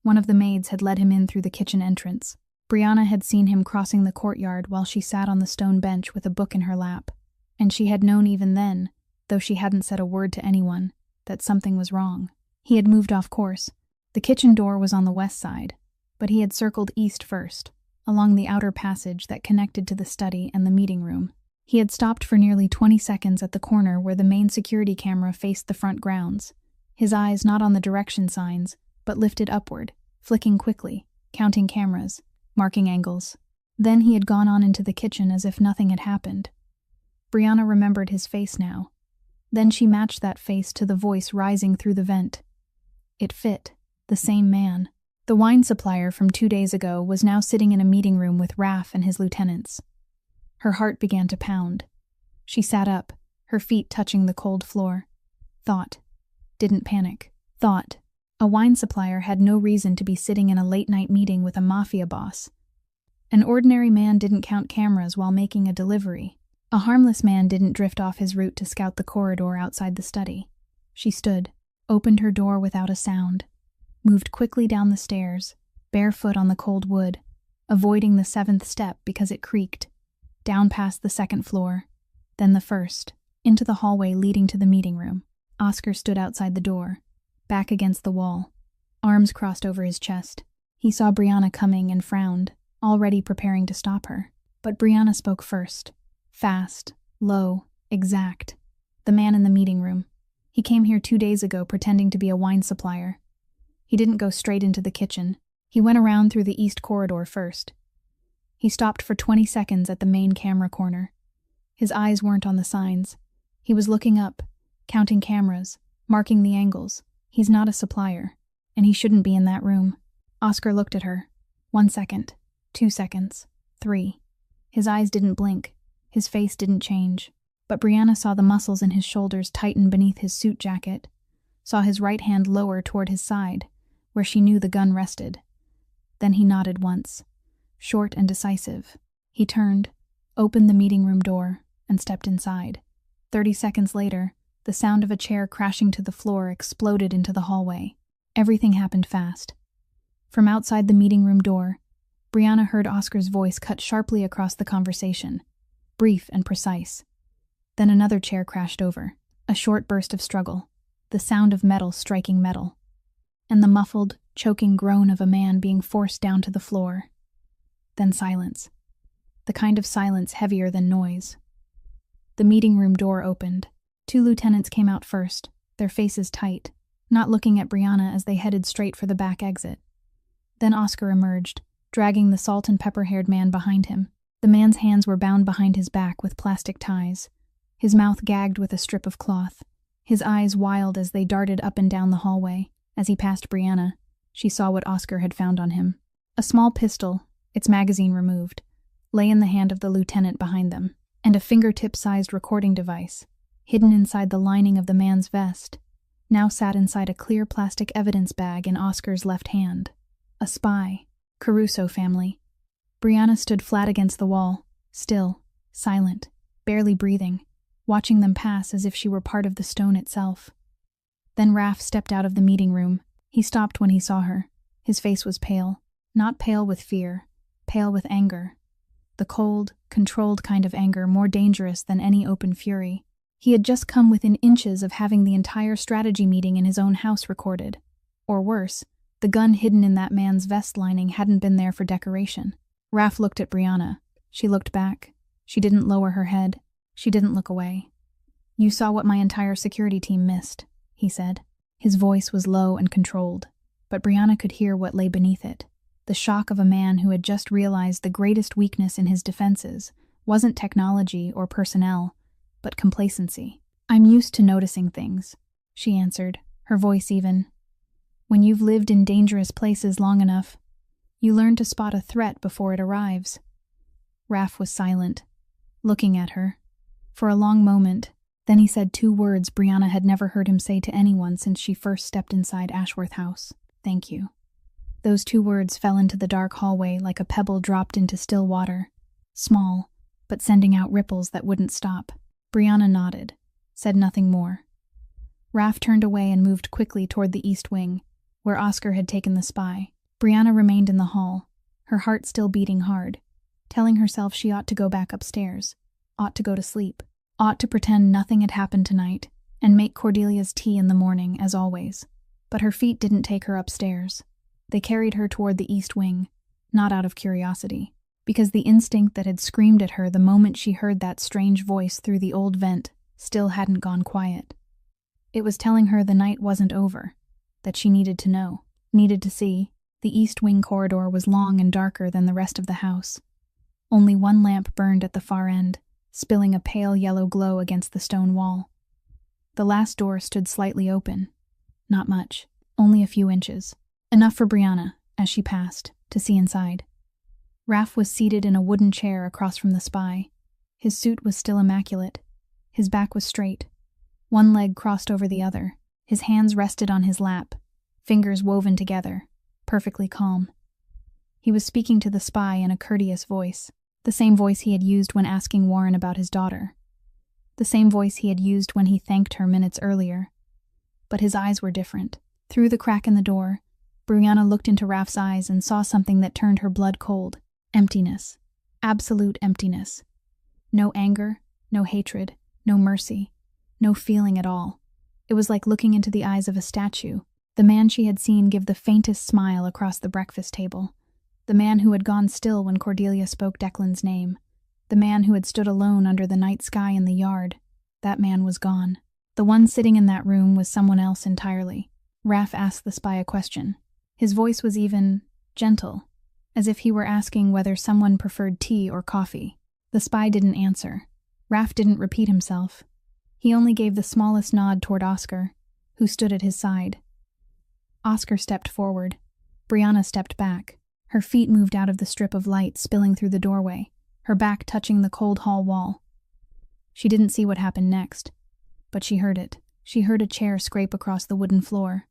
One of the maids had led him in through the kitchen entrance. Brianna had seen him crossing the courtyard while she sat on the stone bench with a book in her lap, and she had known even then, though she hadn't said a word to anyone, that something was wrong. He had moved off course. The kitchen door was on the west side, but he had circled east first, along the outer passage that connected to the study and the meeting room. He had stopped for nearly 20 seconds at the corner where the main security camera faced the front grounds, his eyes not on the direction signs, but lifted upward, flicking quickly, counting cameras, marking angles. Then he had gone on into the kitchen as if nothing had happened. Brianna remembered his face now. Then she matched that face to the voice rising through the vent. It fit, the same man. The wine supplier from 2 days ago was now sitting in a meeting room with Raph and his lieutenants. Her heart began to pound. She sat up, her feet touching the cold floor. Thought. Didn't panic. Thought. A wine supplier had no reason to be sitting in a late-night meeting with a mafia boss. An ordinary man didn't count cameras while making a delivery. A harmless man didn't drift off his route to scout the corridor outside the study. She stood, opened her door without a sound, moved quickly down the stairs, barefoot on the cold wood, avoiding the 7th step because it creaked, down past the 2nd floor, then the 1st, into the hallway leading to the meeting room. Oscar stood outside the door, back against the wall, arms crossed over his chest. He saw Brianna coming and frowned, already preparing to stop her. But Brianna spoke first, fast, low, exact. The man in the meeting room. He came here 2 days ago pretending to be a wine supplier. He didn't go straight into the kitchen. He went around through the east corridor first. He stopped for 20 seconds at the main camera corner. His eyes weren't on the signs. He was looking up, counting cameras, marking the angles. He's not a supplier, and he shouldn't be in that room. Oscar looked at her. 1 second, 2 seconds, 3. His eyes didn't blink. His face didn't change. But Brianna saw the muscles in his shoulders tighten beneath his suit jacket, saw his right hand lower toward his side, where she knew the gun rested. Then he nodded once, short and decisive. He turned, opened the meeting room door, and stepped inside. 30 seconds later, the sound of a chair crashing to the floor exploded into the hallway. Everything happened fast. From outside the meeting room door, Brianna heard Oscar's voice cut sharply across the conversation, brief and precise. Then another chair crashed over, a short burst of struggle, the sound of metal striking metal, and the muffled, choking groan of a man being forced down to the floor. Then silence, the kind of silence heavier than noise. The meeting room door opened. 2 lieutenants came out first, their faces tight, not looking at Brianna as they headed straight for the back exit. Then Oscar emerged, dragging the salt and pepper-haired man behind him. The man's hands were bound behind his back with plastic ties, his mouth gagged with a strip of cloth, his eyes wild as they darted up and down the hallway. As he passed Brianna, she saw what Oscar had found on him. A small pistol, its magazine removed, lay in the hand of the lieutenant behind them, and a fingertip-sized recording device, hidden inside the lining of the man's vest, now sat inside a clear plastic evidence bag in Oscar's left hand. A spy. Caruso family. Brianna stood flat against the wall, still, silent, barely breathing, watching them pass as if she were part of the stone itself. Then Raph stepped out of the meeting room. He stopped when he saw her. His face was pale, not pale with fear, pale with anger. The cold, controlled kind of anger more dangerous than any open fury. He had just come within inches of having the entire strategy meeting in his own house recorded. Or worse, the gun hidden in that man's vest lining hadn't been there for decoration. Raph looked at Brianna. She looked back. She didn't lower her head. She didn't look away. "You saw what my entire security team missed," he said. His voice was low and controlled, but Brianna could hear what lay beneath it. The shock of a man who had just realized the greatest weakness in his defenses wasn't technology or personnel, but complacency. "I'm used to noticing things," she answered, her voice even. "When you've lived in dangerous places long enough, you learn to spot a threat before it arrives." Raph was silent, looking at her, for a long moment. Then he said 2 words Brianna had never heard him say to anyone since she first stepped inside Ashworth House. "Thank you." Those 2 words fell into the dark hallway like a pebble dropped into still water, small, but sending out ripples that wouldn't stop. Brianna nodded, said nothing more. Raph turned away and moved quickly toward the east wing, where Oscar had taken the spy. Brianna remained in the hall, her heart still beating hard, telling herself she ought to go back upstairs, ought to go to sleep, ought to pretend nothing had happened tonight, and make Cordelia's tea in the morning, as always. But her feet didn't take her upstairs. They carried her toward the east wing, not out of curiosity, because the instinct that had screamed at her the moment she heard that strange voice through the old vent still hadn't gone quiet. It was telling her the night wasn't over, that she needed to know, needed to see. The east wing corridor was long and darker than the rest of the house. Only 1 lamp burned at the far end, spilling a pale yellow glow against the stone wall. The last door stood slightly open. Not much, only a few inches. Enough for Brianna, as she passed, to see inside. Raph was seated in a wooden chair across from the spy. His suit was still immaculate. His back was straight, 1 leg crossed over the other. His hands rested on his lap, fingers woven together, perfectly calm. He was speaking to the spy in a courteous voice, the same voice he had used when asking Warren about his daughter, the same voice he had used when he thanked her minutes earlier. But his eyes were different. Through the crack in the door, Brianna looked into Raph's eyes and saw something that turned her blood cold. Emptiness. Absolute emptiness. No anger, no hatred, no mercy, no feeling at all. It was like looking into the eyes of a statue, the man she had seen give the faintest smile across the breakfast table, the man who had gone still when Cordelia spoke Declan's name, the man who had stood alone under the night sky in the yard. That man was gone. The one sitting in that room was someone else entirely. Raph asked the spy a question. His voice was even gentle, as if he were asking whether someone preferred tea or coffee. The spy didn't answer. Raph didn't repeat himself. He only gave the smallest nod toward Oscar, who stood at his side, Oscar stepped forward. Brianna stepped back. Her feet moved out of the strip of light spilling through the doorway, her back touching the cold hall wall. She didn't see what happened next, but she heard it. She heard a chair scrape across the wooden floor.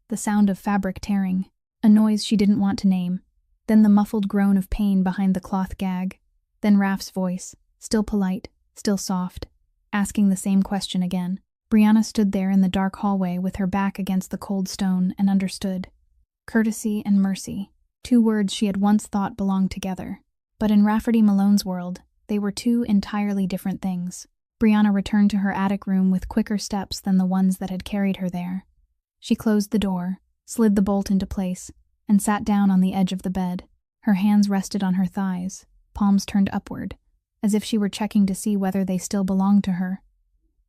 The sound of fabric tearing, a noise she didn't want to name, then the muffled groan of pain behind the cloth gag, then Raf's voice, still polite, still soft, asking the same question again. Brianna stood there in the dark hallway with her back against the cold stone and understood. Courtesy and mercy, two words she had once thought belonged together. But in Rafferty Malone's world, they were two entirely different things. Brianna returned to her attic room with quicker steps than the ones that had carried her there. She closed the door, slid the bolt into place, and sat down on the edge of the bed. Her hands rested on her thighs, palms turned upward, as if she were checking to see whether they still belonged to her.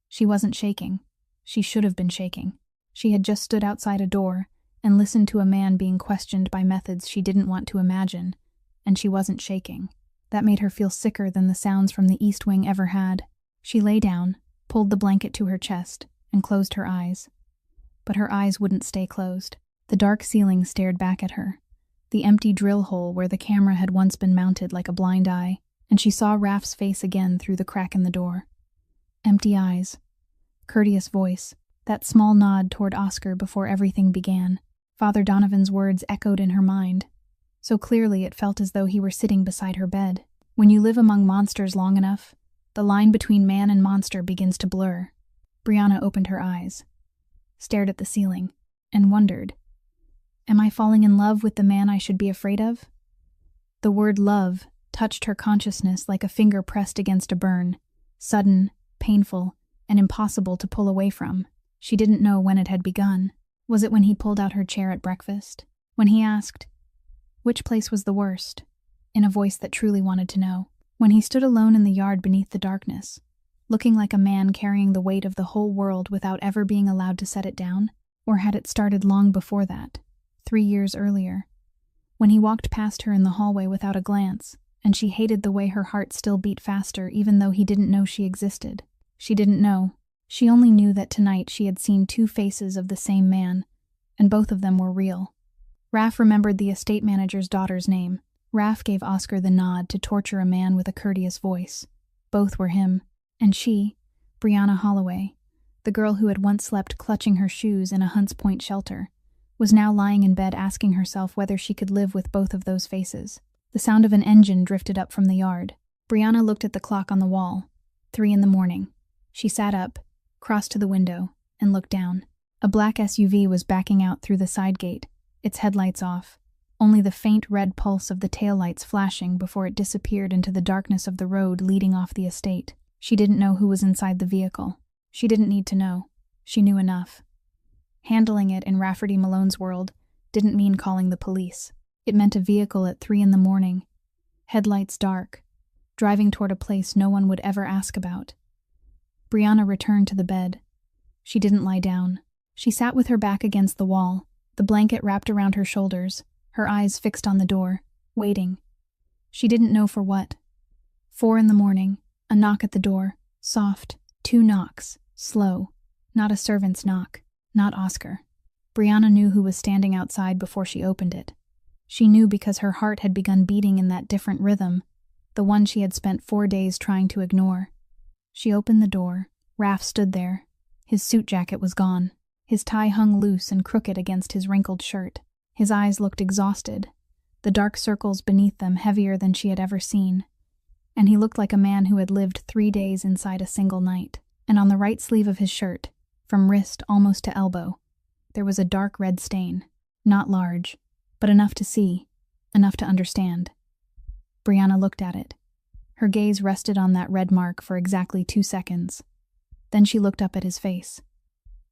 She wasn't shaking. She should have been shaking. She had just stood outside a door and listened to a man being questioned by methods she didn't want to imagine, and she wasn't shaking. That made her feel sicker than the sounds from the East Wing ever had. She lay down, pulled the blanket to her chest, and closed her eyes. But her eyes wouldn't stay closed. The dark ceiling stared back at her, the empty drill hole where the camera had once been mounted like a blind eye, and she saw Raf's face again through the crack in the door. Empty eyes, courteous voice, that small nod toward Oscar before everything began. Father Donovan's words echoed in her mind. So clearly it felt as though he were sitting beside her bed. When you live among monsters long enough, the line between man and monster begins to blur. Brianna opened her eyes, stared at the ceiling, and wondered, am I falling in love with the man I should be afraid of? The word love touched her consciousness like a finger pressed against a burn, sudden, painful, and impossible to pull away from. She didn't know when it had begun. Was it when he pulled out her chair at breakfast? When he asked, which place was the worst? In a voice that truly wanted to know. When he stood alone in the yard beneath the darkness, looking like a man carrying the weight of the whole world without ever being allowed to set it down? Or had it started long before that, 3 years earlier? When he walked past her in the hallway without a glance, and she hated the way her heart still beat faster even though he didn't know she existed. She didn't know. She only knew that tonight she had seen two faces of the same man, and both of them were real. Raf remembered the estate manager's daughter's name. Raf gave Oscar the nod to torture a man with a courteous voice. Both were him. And she, Brianna Holloway, the girl who had once slept clutching her shoes in a Hunts Point shelter, was now lying in bed asking herself whether she could live with both of those faces. The sound of an engine drifted up from the yard. Brianna looked at the clock on the wall. 3 a.m. She sat up, crossed to the window, and looked down. A black SUV was backing out through the side gate, its headlights off, only the faint red pulse of the taillights flashing before it disappeared into the darkness of the road leading off the estate. She didn't know who was inside the vehicle. She didn't need to know. She knew enough. Handling it in Rafferty Malone's world didn't mean calling the police. It meant a vehicle at 3 a.m, headlights dark, driving toward a place no one would ever ask about. Brianna returned to the bed. She didn't lie down. She sat with her back against the wall, the blanket wrapped around her shoulders, her eyes fixed on the door, waiting. She didn't know for what. 4 a.m, a knock at the door, soft, 2 knocks, slow, not a servant's knock, not Oscar. Brianna knew who was standing outside before she opened it. She knew because her heart had begun beating in that different rhythm, the one she had spent 4 days trying to ignore. She opened the door. Raf stood there. His suit jacket was gone. His tie hung loose and crooked against his wrinkled shirt. His eyes looked exhausted, the dark circles beneath them heavier than she had ever seen. And he looked like a man who had lived 3 days inside a single night. And on the right sleeve of his shirt, from wrist almost to elbow, there was a dark red stain. Not large, but enough to see, enough to understand. Brianna looked at it. Her gaze rested on that red mark for exactly 2 seconds. Then she looked up at his face.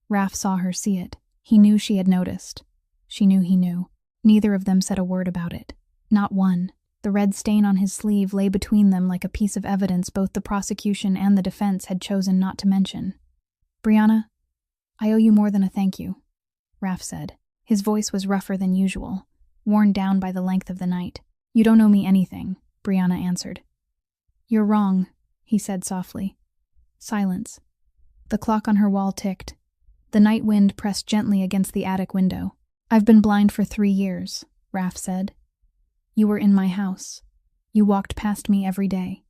Raf saw her see it. He knew she had noticed. She knew he knew. Neither of them said a word about it. Not one. The red stain on his sleeve lay between them like a piece of evidence both the prosecution and the defense had chosen not to mention. Brianna, I owe you more than a thank you, Raf said. His voice was rougher than usual, worn down by the length of the night. You don't owe me anything, Brianna answered. You're wrong, he said softly. Silence. The clock on her wall ticked. The night wind pressed gently against the attic window. I've been blind for 3 years, Raph said. You were in my house. You walked past me every day.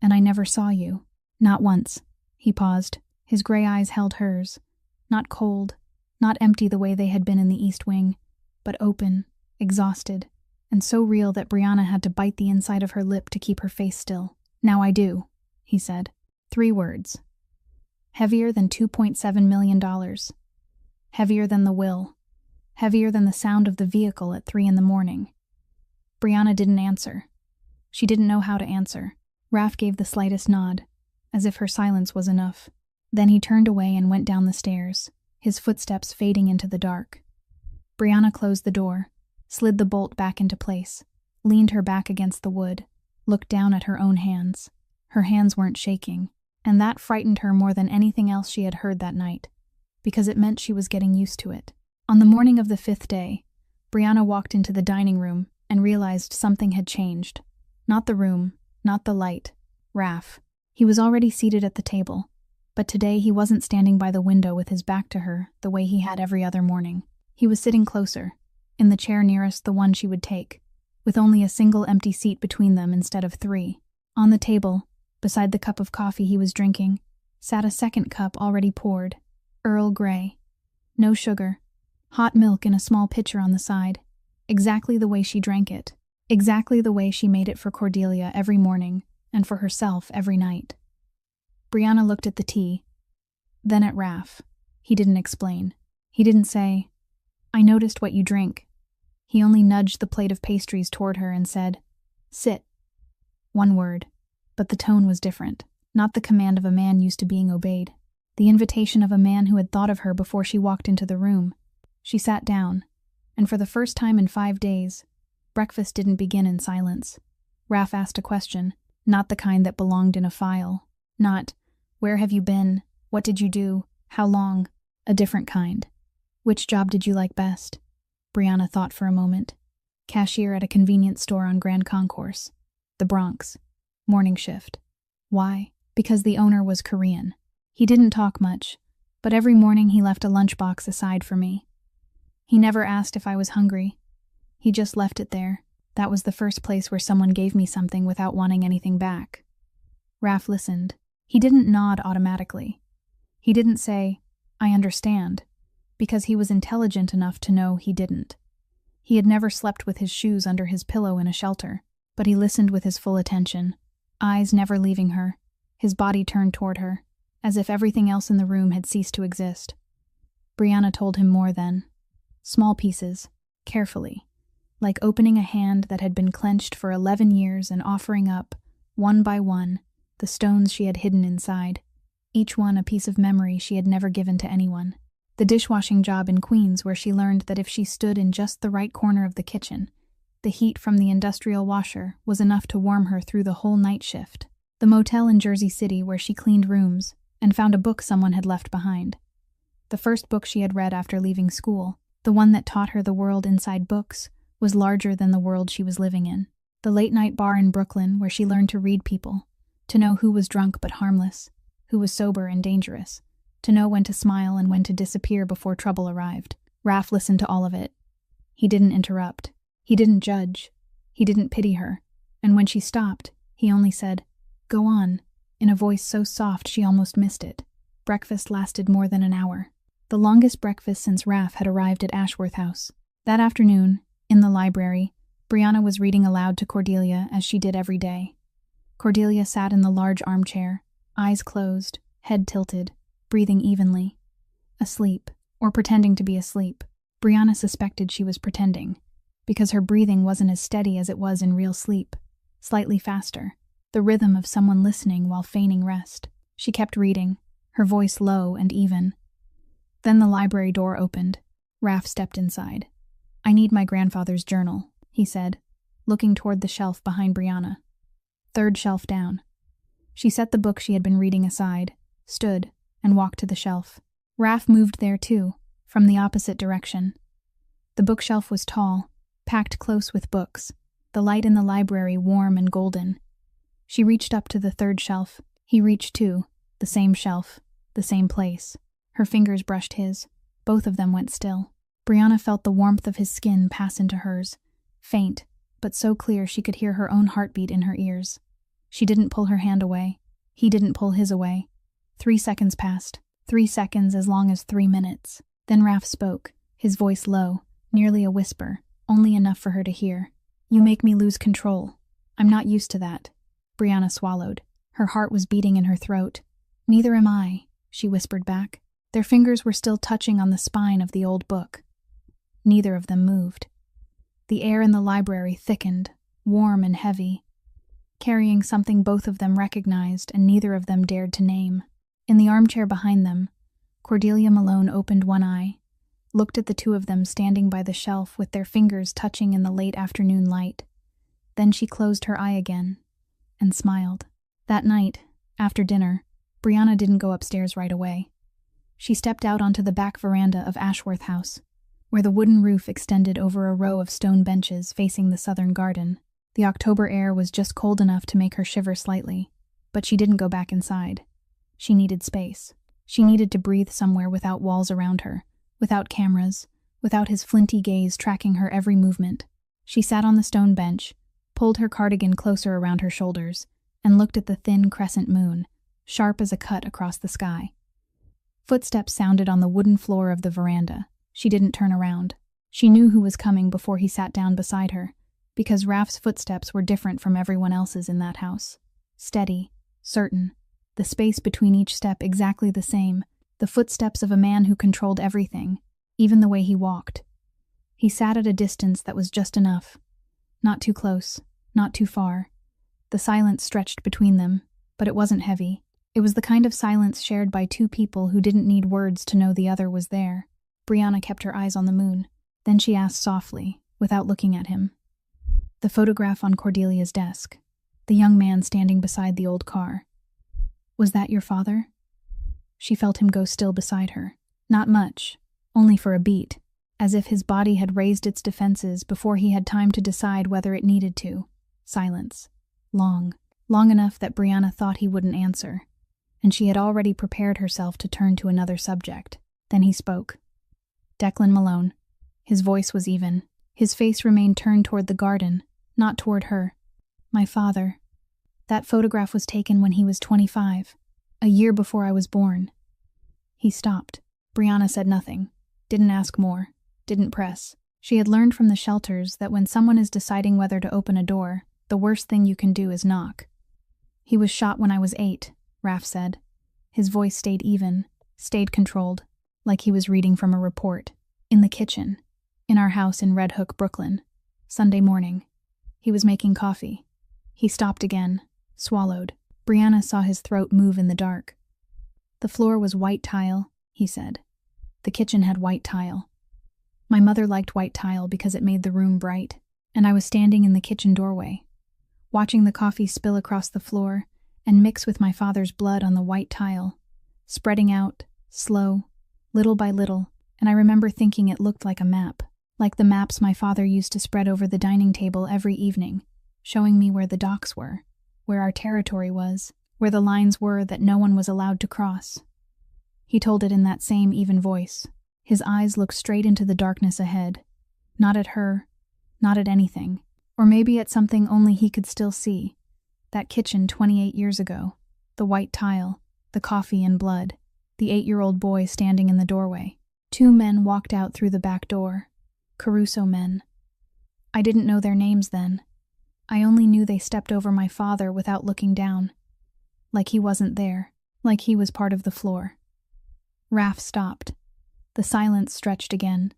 And I never saw you. Not once. He paused. His gray eyes held hers. Not cold, not empty the way they had been in the East Wing, but open, exhausted, and so real that Brianna had to bite the inside of her lip to keep her face still. Now I do, he said. 3 words. Heavier than $2.7 million. Heavier than the will. Heavier than the sound of the vehicle at 3 a.m. Brianna didn't answer. She didn't know how to answer. Raph gave the slightest nod, as if her silence was enough. Then he turned away and went down the stairs, his footsteps fading into the dark. Brianna closed the door, slid the bolt back into place, leaned her back against the wood, looked down at her own hands. Her hands weren't shaking, and that frightened her more than anything else she had heard that night, because it meant she was getting used to it. On the morning of the 5th day, Brianna walked into the dining room and realized something had changed. Not the room, not the light. Raph. He was already seated at the table, but today he wasn't standing by the window with his back to her the way he had every other morning. He was sitting closer, in the chair nearest the one she would take, with only a single empty seat between them instead of 3. On the table, beside the cup of coffee he was drinking, sat a second cup already poured, Earl Grey. No sugar, hot milk in a small pitcher on the side, exactly the way she drank it, exactly the way she made it for Cordelia every morning and for herself every night. Brianna looked at the tea, then at Raph. He didn't explain. He didn't say, I noticed what you drink. He only nudged the plate of pastries toward her and said, sit. 1 word, but the tone was different. Not the command of a man used to being obeyed. The invitation of a man who had thought of her before she walked into the room. She sat down, and for the first time in 5 days, breakfast didn't begin in silence. Raph asked a question, not the kind that belonged in a file. Not, where have you been? What did you do? How long? A different kind. Which job did you like best? Brianna thought for a moment. Cashier at a convenience store on Grand Concourse. The Bronx. Morning shift. Why? Because the owner was Korean. He didn't talk much, but every morning he left a lunchbox aside for me. He never asked if I was hungry. He just left it there. That was the first place where someone gave me something without wanting anything back. Raph listened. He didn't nod automatically. He didn't say, I understand, because he was intelligent enough to know he didn't. He had never slept with his shoes under his pillow in a shelter, but he listened with his full attention, eyes never leaving her, his body turned toward her, as if everything else in the room had ceased to exist. Brianna told him more then. Small pieces, carefully, like opening a hand that had been clenched for 11 years and offering up, one by one, the stones she had hidden inside, each one a piece of memory she had never given to anyone. The dishwashing job in Queens, where she learned that if she stood in just the right corner of the kitchen, the heat from the industrial washer was enough to warm her through the whole night shift. The motel in Jersey City where she cleaned rooms and found a book someone had left behind. The first book she had read after leaving school, the one that taught her the world inside books, was larger than the world she was living in. The late-night bar in Brooklyn where she learned to read people, to know who was drunk but harmless, who was sober and dangerous, to know when to smile and when to disappear before trouble arrived. Raph listened to all of it. He didn't interrupt. He didn't judge. He didn't pity her. And when she stopped, he only said, Go on, in a voice so soft she almost missed it. Breakfast lasted more than an hour. The longest breakfast since Raph had arrived at Ashworth House. That afternoon, in the library, Brianna was reading aloud to Cordelia as she did every day. Cordelia sat in the large armchair, eyes closed, head tilted, breathing evenly. Asleep, or pretending to be asleep. Brianna suspected she was pretending, because her breathing wasn't as steady as it was in real sleep, slightly faster, the rhythm of someone listening while feigning rest. She kept reading, her voice low and even. Then the library door opened. Raph stepped inside. I need my grandfather's journal, he said, looking toward the shelf behind Brianna. 3rd shelf down. She set the book she had been reading aside, stood, and walked to the shelf. Raph moved there too, from the opposite direction. The bookshelf was tall, packed close with books, the light in the library warm and golden. She reached up to the 3rd shelf. He reached too, the same shelf, the same place. Her fingers brushed his. Both of them went still. Brianna felt the warmth of his skin pass into hers, faint, but so clear she could hear her own heartbeat in her ears. She didn't pull her hand away. He didn't pull his away. 3 seconds passed. 3 seconds as long as 3 minutes. Then Raf spoke, his voice low, nearly a whisper, only enough for her to hear. "You make me lose control. I'm not used to that." Brianna swallowed. Her heart was beating in her throat. "Neither am I," she whispered back. Their fingers were still touching on the spine of the old book. Neither of them moved. The air in the library thickened, warm and heavy, carrying something both of them recognized and neither of them dared to name. In the armchair behind them, Cordelia Malone opened one eye, looked at the two of them standing by the shelf with their fingers touching in the late afternoon light. Then she closed her eye again and smiled. That night, after dinner, Brianna didn't go upstairs right away. She stepped out onto the back veranda of Ashworth House, where the wooden roof extended over a row of stone benches facing the southern garden. The October air was just cold enough to make her shiver slightly, but she didn't go back inside. She needed space. She needed to breathe somewhere without walls around her, without cameras, without his flinty gaze tracking her every movement. She sat on the stone bench, pulled her cardigan closer around her shoulders, and looked at the thin crescent moon, sharp as a cut across the sky. Footsteps sounded on the wooden floor of the veranda. She didn't turn around. She knew who was coming before he sat down beside her, because Raf's footsteps were different from everyone else's in that house. Steady, certain, the space between each step exactly the same, the footsteps of a man who controlled everything, even the way he walked. He sat at a distance that was just enough. Not too close, not too far. The silence stretched between them, but it wasn't heavy. It was the kind of silence shared by two people who didn't need words to know the other was there. Brianna kept her eyes on the moon. Then she asked softly, without looking at him. The photograph on Cordelia's desk. The young man standing beside the old car. "Was that your father?" She felt him go still beside her. Not much, only for a beat, as if his body had raised its defenses before he had time to decide whether it needed to. Silence. Long enough that Brianna thought he wouldn't answer, and she had already prepared herself to turn to another subject. Then he spoke. Declan Malone. His voice was even. His face remained turned toward the garden, not toward her. "My father. That photograph was taken when he was 25, a year before I was born." He stopped. Brianna said nothing, didn't ask more, didn't press. She had learned from the shelters that when someone is deciding whether to open a door, the worst thing you can do is knock. "He was shot when I was 8, Raf said. His voice stayed even, stayed controlled, like he was reading from a report. "In the kitchen, in our house in Red Hook, Brooklyn. Sunday morning. He was making coffee." He stopped again, swallowed. Brianna saw his throat move in the dark. "The floor was white tile," he said. "The kitchen had white tile. My mother liked white tile because it made the room bright, and I was standing in the kitchen doorway, watching the coffee spill across the floor and mix with my father's blood on the white tile, spreading out, slow, little by little, and I remember thinking it looked like a map, like the maps my father used to spread over the dining table every evening, showing me where the docks were, where our territory was, where the lines were that no one was allowed to cross." He told it in that same even voice. His eyes looked straight into the darkness ahead, not at her, not at anything, or maybe at something only he could still see. That kitchen 28 years ago, the white tile, the coffee and blood, the 8-year-old boy standing in the doorway. 2 men walked out through the back door. Caruso men. I didn't know their names then. I only knew they stepped over my father without looking down. Like he wasn't there, like he was part of the floor. Raf stopped. The silence stretched again.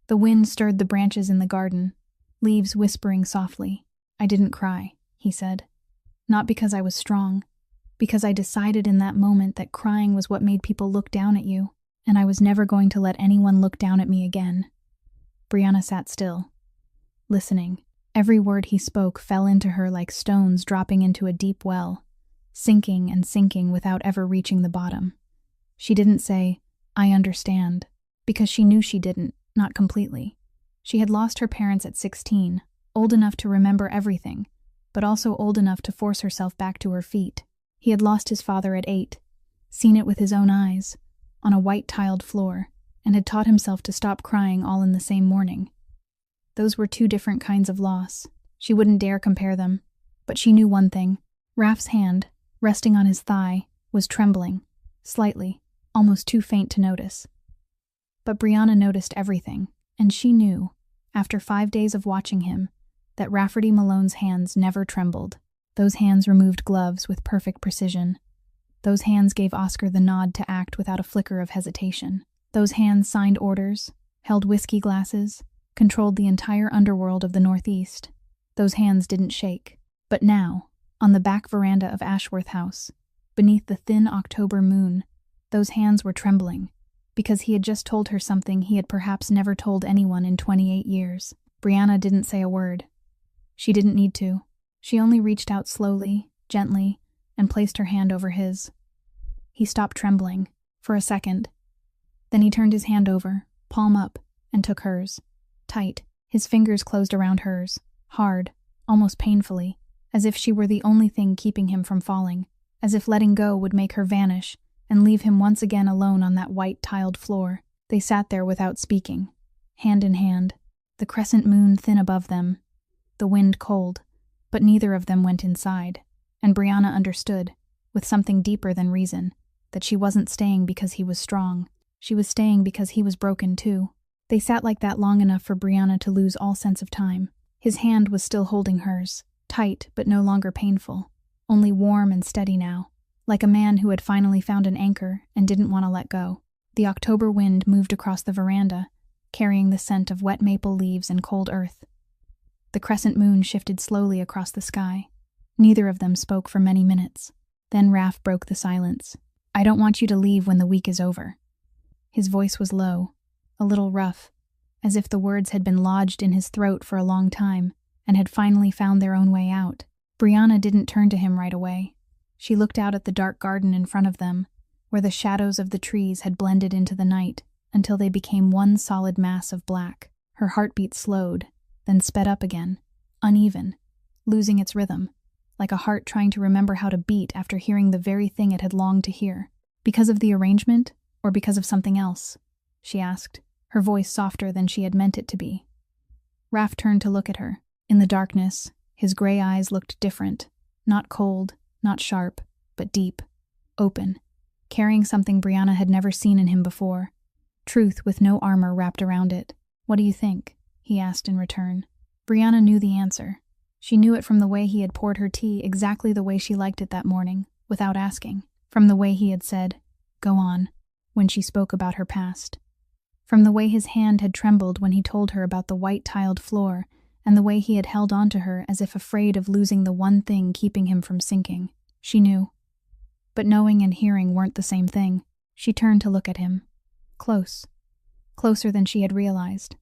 The wind stirred the branches in the garden, leaves whispering softly. "I didn't cry," he said. "Not because I was strong, because I decided in that moment that crying was what made people look down at you, and I was never going to let anyone look down at me again." Brianna sat still, listening. Every word he spoke fell into her like stones dropping into a deep well, sinking and sinking without ever reaching the bottom. She didn't say, "I understand," because she knew she didn't, not completely. She had lost her parents at 16, old enough to remember everything, but also old enough to force herself back to her feet. He had lost his father at 8, seen it with his own eyes, on a white-tiled floor, and had taught himself to stop crying all in the same morning. Those were two different kinds of loss. She wouldn't dare compare them, but she knew one thing. Raf's hand, resting on his thigh, was trembling, slightly, almost too faint to notice. But Brianna noticed everything, and she knew, after 5 days of watching him, that Rafferty Malone's hands never trembled. Those hands removed gloves with perfect precision. Those hands gave Oscar the nod to act without a flicker of hesitation. Those hands signed orders, held whiskey glasses, controlled the entire underworld of the Northeast. Those hands didn't shake. But now, on the back veranda of Ashworth House, beneath the thin October moon, those hands were trembling, because he had just told her something he had perhaps never told anyone in 28 years. Brianna didn't say a word. She didn't need to. She only reached out slowly, gently, and placed her hand over his. He stopped trembling, for a second. Then he turned his hand over, palm up, and took hers. Tight, his fingers closed around hers, hard, almost painfully, as if she were the only thing keeping him from falling, as if letting go would make her vanish and leave him once again alone on that white tiled floor. They sat there without speaking, hand in hand, the crescent moon thin above them, the wind cold, but neither of them went inside, and Brianna understood, with something deeper than reason, that she wasn't staying because he was strong. She was staying because he was broken too. They sat like that long enough for Brianna to lose all sense of time. His hand was still holding hers, tight but no longer painful, only warm and steady now, like a man who had finally found an anchor and didn't want to let go. The October wind moved across the veranda, carrying the scent of wet maple leaves and cold earth. The crescent moon shifted slowly across the sky. Neither of them spoke for many minutes. Then Raf broke the silence. "I don't want you to leave when the week is over." His voice was low, a little rough, as if the words had been lodged in his throat for a long time and had finally found their own way out. Brianna didn't turn to him right away. She looked out at the dark garden in front of them, where the shadows of the trees had blended into the night until they became one solid mass of black. Her heartbeat slowed, then sped up again, uneven, losing its rhythm, like a heart trying to remember how to beat after hearing the very thing it had longed to hear. "Because of the arrangement, or because of something else?" she asked, her voice softer than she had meant it to be. Raf turned to look at her. In the darkness, his gray eyes looked different, not cold, not sharp, but deep, open, carrying something Brianna had never seen in him before. Truth with no armor wrapped around it. "What do you think?" he asked in return. Brianna knew the answer. She knew it from the way he had poured her tea exactly the way she liked it that morning, without asking. From the way he had said, "Go on," when she spoke about her past. From the way his hand had trembled when he told her about the white-tiled floor, and the way he had held on to her as if afraid of losing the one thing keeping him from sinking. She knew. But knowing and hearing weren't the same thing. She turned to look at him. Close. Closer than she had realized.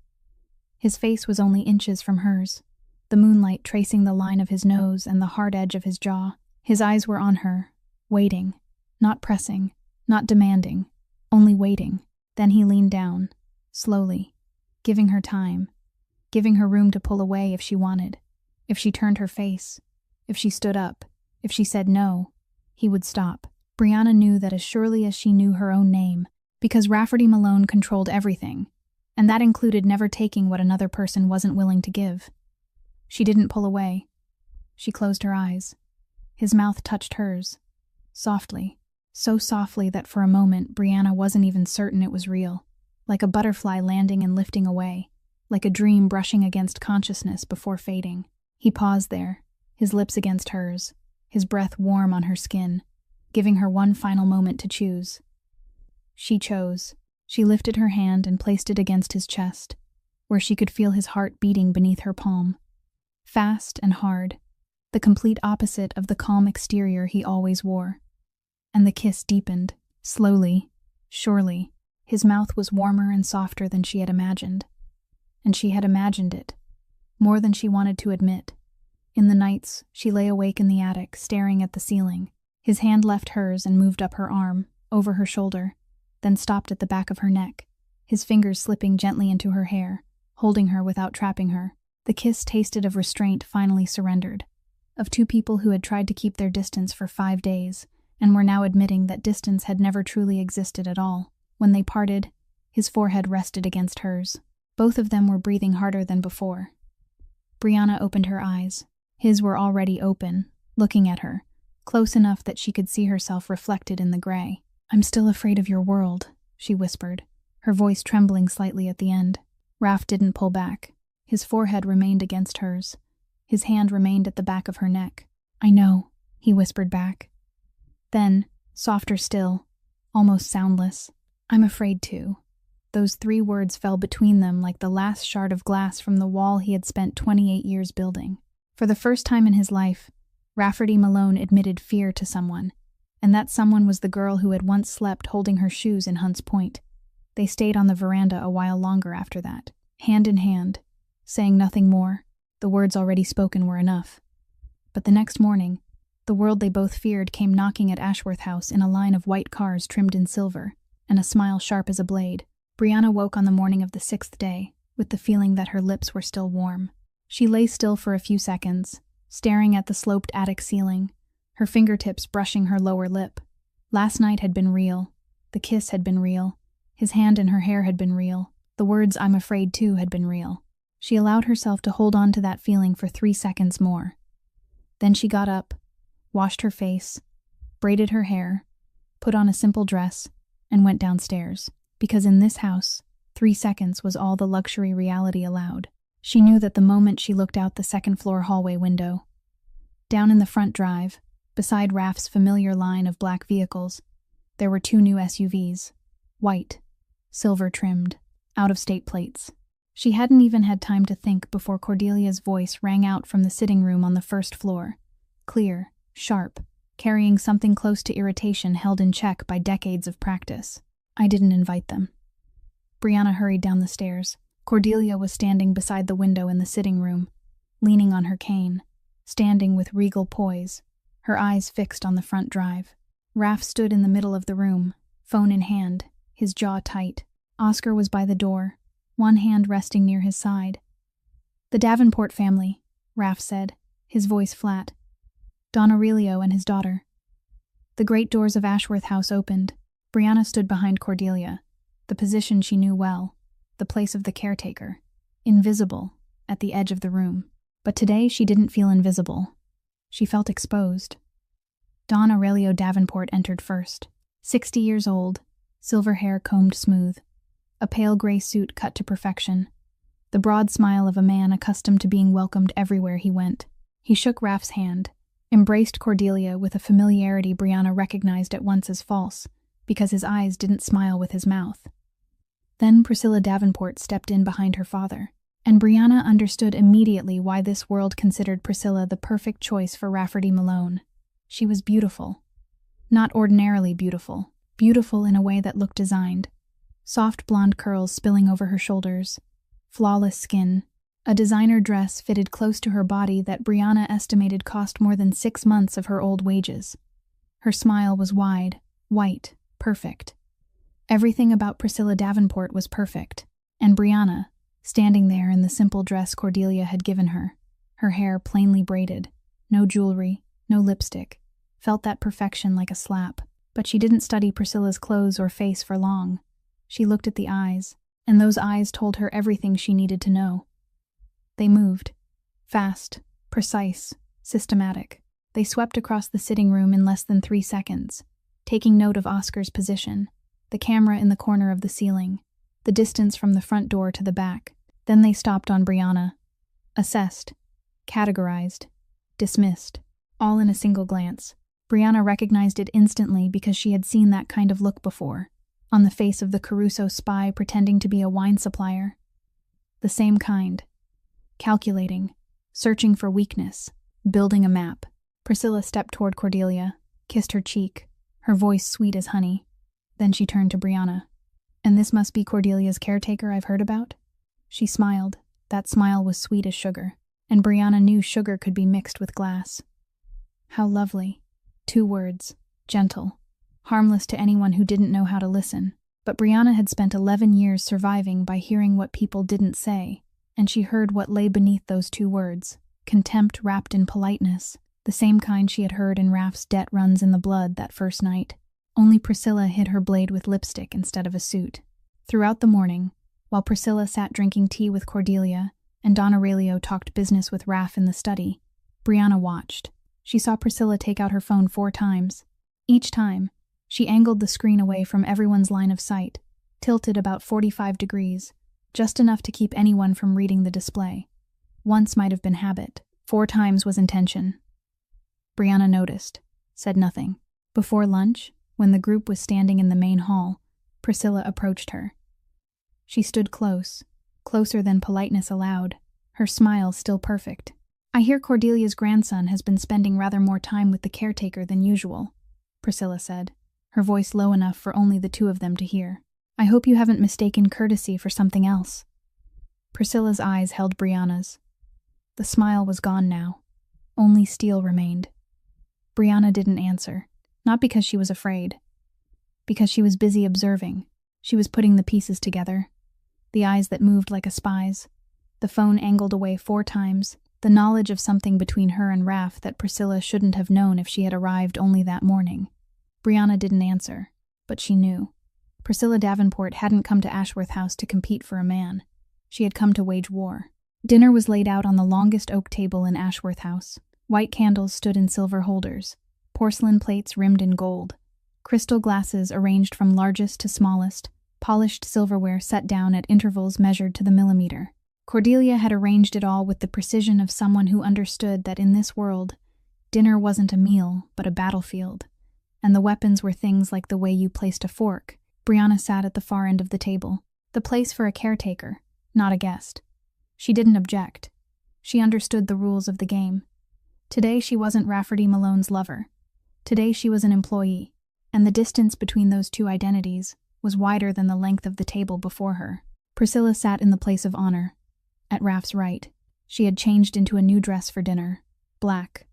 His face was only inches from hers, the moonlight tracing the line of his nose and the hard edge of his jaw. His eyes were on her, waiting, not pressing, not demanding, only waiting. Then he leaned down, slowly, giving her time, giving her room to pull away if she wanted. If she turned her face, if she stood up, if she said no, he would stop. Brianna knew that as surely as she knew her own name, because Rafferty Malone controlled everything, and that included never taking what another person wasn't willing to give. She didn't pull away. She closed her eyes. His mouth touched hers, softly, so softly that for a moment Brianna wasn't even certain it was real, like a butterfly landing and lifting away, like a dream brushing against consciousness before fading. He paused there, his lips against hers, his breath warm on her skin, giving her one final moment to choose. She chose. She lifted her hand and placed it against his chest, where she could feel his heart beating beneath her palm. Fast and hard, the complete opposite of the calm exterior he always wore. And the kiss deepened, slowly, surely. His mouth was warmer and softer than she had imagined. And she had imagined it, more than she wanted to admit. In the nights, she lay awake in the attic, staring at the ceiling. His hand left hers and moved up her arm, over her shoulder, then stopped at the back of her neck, his fingers slipping gently into her hair, holding her without trapping her. The kiss tasted of restraint finally surrendered, of two people who had tried to keep their distance for 5 days, and were now admitting that distance had never truly existed at all. When they parted, His forehead rested against hers. Both of them were breathing harder than before. Brianna opened her eyes. His were already open, looking at her, close enough that she could see herself reflected in the gray. "I'm still afraid of your world," she whispered, her voice trembling slightly at the end. Raph didn't pull back. His forehead remained against hers. His hand remained at the back of her neck. "I know," he whispered back. Then, softer still, almost soundless, "I'm afraid too." Those 3 words fell between them like the last shard of glass from the wall he had spent 28 years building. For the first time in his life, Rafferty Malone admitted fear to someone, and that someone was the girl who had once slept holding her shoes in Hunts Point. They stayed on the veranda a while longer after that, hand in hand, saying nothing more. The words already spoken were enough. But the next morning, the world they both feared came knocking at Ashworth House in a line of white cars trimmed in silver, and a smile sharp as a blade. Brianna woke on the morning of the 6th day, with the feeling that her lips were still warm. She lay still for a few seconds, staring at the sloped attic ceiling, her fingertips brushing her lower lip. Last night had been real. The kiss had been real. His hand in her hair had been real. The words "I'm afraid too" had been real. She allowed herself to hold on to that feeling for 3 seconds more. Then she got up, washed her face, braided her hair, put on a simple dress, and went downstairs. Because in this house, 3 seconds was all the luxury reality allowed. She knew that the moment she looked out the second-floor hallway window. Down in the front drive, beside Raph's familiar line of black vehicles, there were 2 new SUVs, white, silver-trimmed, out-of-state plates. She hadn't even had time to think before Cordelia's voice rang out from the sitting room on the first floor, clear, sharp, carrying something close to irritation held in check by decades of practice. "I didn't invite them." Brianna hurried down the stairs. Cordelia was standing beside the window in the sitting room, leaning on her cane, standing with regal poise, her eyes fixed on the front drive. Raph stood in the middle of the room, phone in hand, his jaw tight. Oscar was by the door, one hand resting near his side. "The Davenport family," Raph said, his voice flat. "Don Aurelio and his daughter." The great doors of Ashworth House opened. Brianna stood behind Cordelia, the position she knew well, the place of the caretaker, invisible, at the edge of the room. But today she didn't feel invisible. She felt exposed. Don Aurelio Davenport entered first, 60 years old, silver hair combed smooth, a pale gray suit cut to perfection, the broad smile of a man accustomed to being welcomed everywhere he went. He shook Raph's hand, embraced Cordelia with a familiarity Brianna recognized at once as false, because his eyes didn't smile with his mouth. Then Priscilla Davenport stepped in behind her father, and Brianna understood immediately why this world considered Priscilla the perfect choice for Rafferty Malone. She was beautiful. Not ordinarily beautiful, beautiful in a way that looked designed. Soft blonde curls spilling over her shoulders, flawless skin, a designer dress fitted close to her body that Brianna estimated cost more than 6 months of her old wages. Her smile was wide, white, perfect. Everything about Priscilla Davenport was perfect, and Brianna, standing there in the simple dress Cordelia had given her, her hair plainly braided, no jewelry, no lipstick, felt that perfection like a slap. But she didn't study Priscilla's clothes or face for long. She looked at the eyes, and those eyes told her everything she needed to know. They moved. Fast, precise, systematic. They swept across the sitting room in less than 3 seconds, taking note of Oscar's position, the camera in the corner of the ceiling, the distance from the front door to the back. Then they stopped on Brianna, assessed, categorized, dismissed, all in a single glance. Brianna recognized it instantly because she had seen that kind of look before, on the face of the Caruso spy pretending to be a wine supplier. The same kind. Calculating, searching for weakness, building a map. Priscilla stepped toward Cordelia, kissed her cheek, her voice sweet as honey. Then she turned to Brianna. "And this must be Cordelia's caretaker I've heard about?" She smiled. That smile was sweet as sugar, and Brianna knew sugar could be mixed with glass. How lovely. 2 words, gentle, harmless to anyone who didn't know how to listen. But Brianna had spent 11 years surviving by hearing what people didn't say, and she heard what lay beneath those 2 words, contempt wrapped in politeness, the same kind she had heard in Raph's debt runs in the blood that first night. Only Priscilla hid her blade with lipstick instead of a suit. Throughout the morning, while Priscilla sat drinking tea with Cordelia and Don Aurelio talked business with Raph in the study, Brianna watched. She saw Priscilla take out her phone 4 times. Each time, she angled the screen away from everyone's line of sight, tilted about 45 degrees, just enough to keep anyone from reading the display. Once might have been habit, 4 times was intention. Brianna noticed, said nothing. Before lunch, when the group was standing in the main hall, Priscilla approached her. She stood close, closer than politeness allowed, her smile still perfect. "I hear Cordelia's grandson has been spending rather more time with the caretaker than usual," Priscilla said, her voice low enough for only the 2 of them to hear. "I hope you haven't mistaken courtesy for something else." Priscilla's eyes held Brianna's. The smile was gone now. Only steel remained. Brianna didn't answer, not because she was afraid. Because she was busy observing. She was putting the pieces together. The eyes that moved like a spy's. The phone angled away 4 times. The knowledge of something between her and Raph that Priscilla shouldn't have known if she had arrived only that morning. Brianna didn't answer, but she knew. Priscilla Davenport hadn't come to Ashworth House to compete for a man. She had come to wage war. Dinner was laid out on the longest oak table in Ashworth House. White candles stood in silver holders, porcelain plates rimmed in gold, crystal glasses arranged from largest to smallest, polished silverware set down at intervals measured to the millimeter. Cordelia had arranged it all with the precision of someone who understood that in this world, dinner wasn't a meal, but a battlefield, and the weapons were things like the way you placed a fork. Brianna sat at the far end of the table, the place for a caretaker, not a guest. She didn't object. She understood the rules of the game. Today she wasn't Rafferty Malone's lover. Today she was an employee, and the distance between those 2 identities was wider than the length of the table before her. Priscilla sat in the place of honor, at Raph's right. She had changed into a new dress for dinner, black,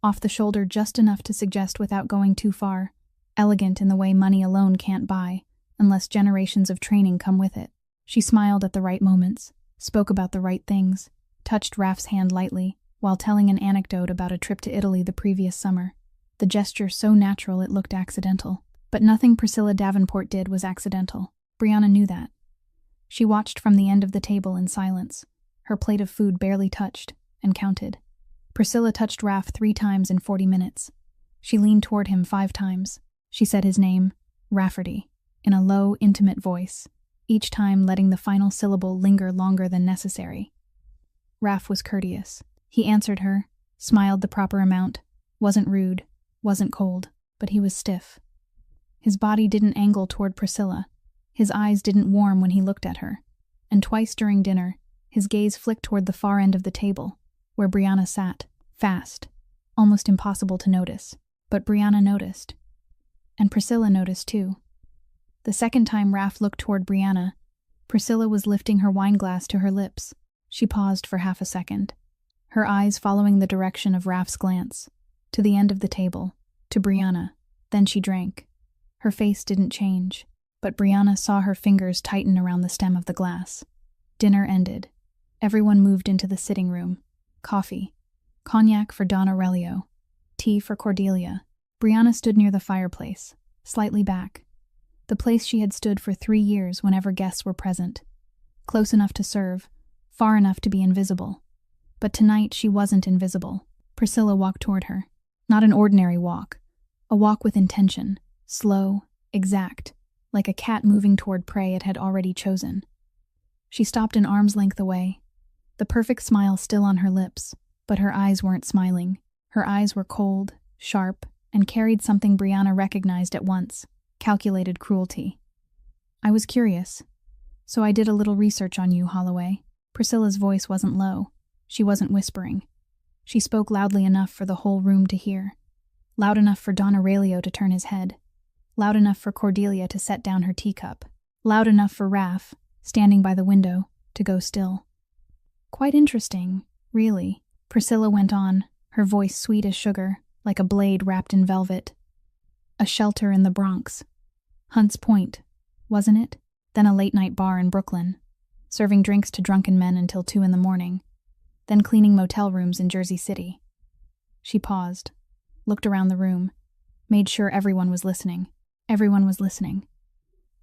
off the shoulder just enough to suggest without going too far, elegant in the way money alone can't buy, unless generations of training come with it. She smiled at the right moments, spoke about the right things, touched Raph's hand lightly, while telling an anecdote about a trip to Italy the previous summer. The gesture so natural it looked accidental. But nothing Priscilla Davenport did was accidental. Brianna knew that. She watched from the end of the table in silence, her plate of food barely touched, and counted. Priscilla touched Raph 3 times in 40 minutes. She leaned toward him 5 times. She said his name, Rafferty, in a low, intimate voice, each time letting the final syllable linger longer than necessary. Raph was courteous. He answered her, smiled the proper amount, wasn't rude, wasn't cold, but he was stiff. His body didn't angle toward Priscilla. His eyes didn't warm when he looked at her. And twice during dinner, his gaze flicked toward the far end of the table, where Brianna sat, fast, almost impossible to notice. But Brianna noticed. And Priscilla noticed too. The second time Raph looked toward Brianna, Priscilla was lifting her wineglass to her lips. She paused for half a second, her eyes following the direction of Raph's glance, to the end of the table, to Brianna. Then she drank. Her face didn't change, but Brianna saw her fingers tighten around the stem of the glass. Dinner ended. Everyone moved into the sitting room. Coffee. Cognac for Don Aurelio. Tea for Cordelia. Brianna stood near the fireplace, slightly back. The place she had stood for 3 years whenever guests were present. Close enough to serve, far enough to be invisible. But tonight she wasn't invisible. Priscilla walked toward her. Not an ordinary walk. A walk with intention. Slow, exact, like a cat moving toward prey it had already chosen. She stopped an arm's length away, the perfect smile still on her lips, but her eyes weren't smiling. Her eyes were cold, sharp, and carried something Brianna recognized at once, calculated cruelty. "I was curious, so I did a little research on you, Holloway." Priscilla's voice wasn't low. She wasn't whispering. She spoke loudly enough for the whole room to hear. Loud enough for Don Aurelio to turn his head. Loud enough for Cordelia to set down her teacup. Loud enough for Raph, standing by the window, to go still. "Quite interesting, really," Priscilla went on, her voice sweet as sugar, like a blade wrapped in velvet. "A shelter in the Bronx. Hunts Point, wasn't it? Then a late-night bar in Brooklyn, serving drinks to drunken men until 2 in the morning. Then cleaning motel rooms in Jersey City." She paused, looked around the room, made sure everyone was listening. Everyone was listening.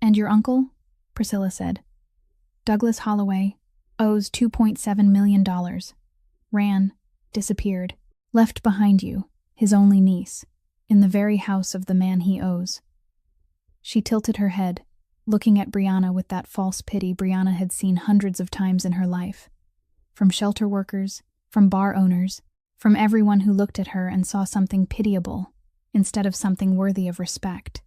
"And your uncle?" Priscilla said. Douglas Holloway owes $2.7 million. Ran, disappeared, left behind you, his only niece, in the very house of the man he owes. She tilted her head, looking at Brianna with that false pity Brianna had seen hundreds of times in her life. From shelter workers, from bar owners, from everyone who looked at her and saw something pitiable instead of something worthy of respect.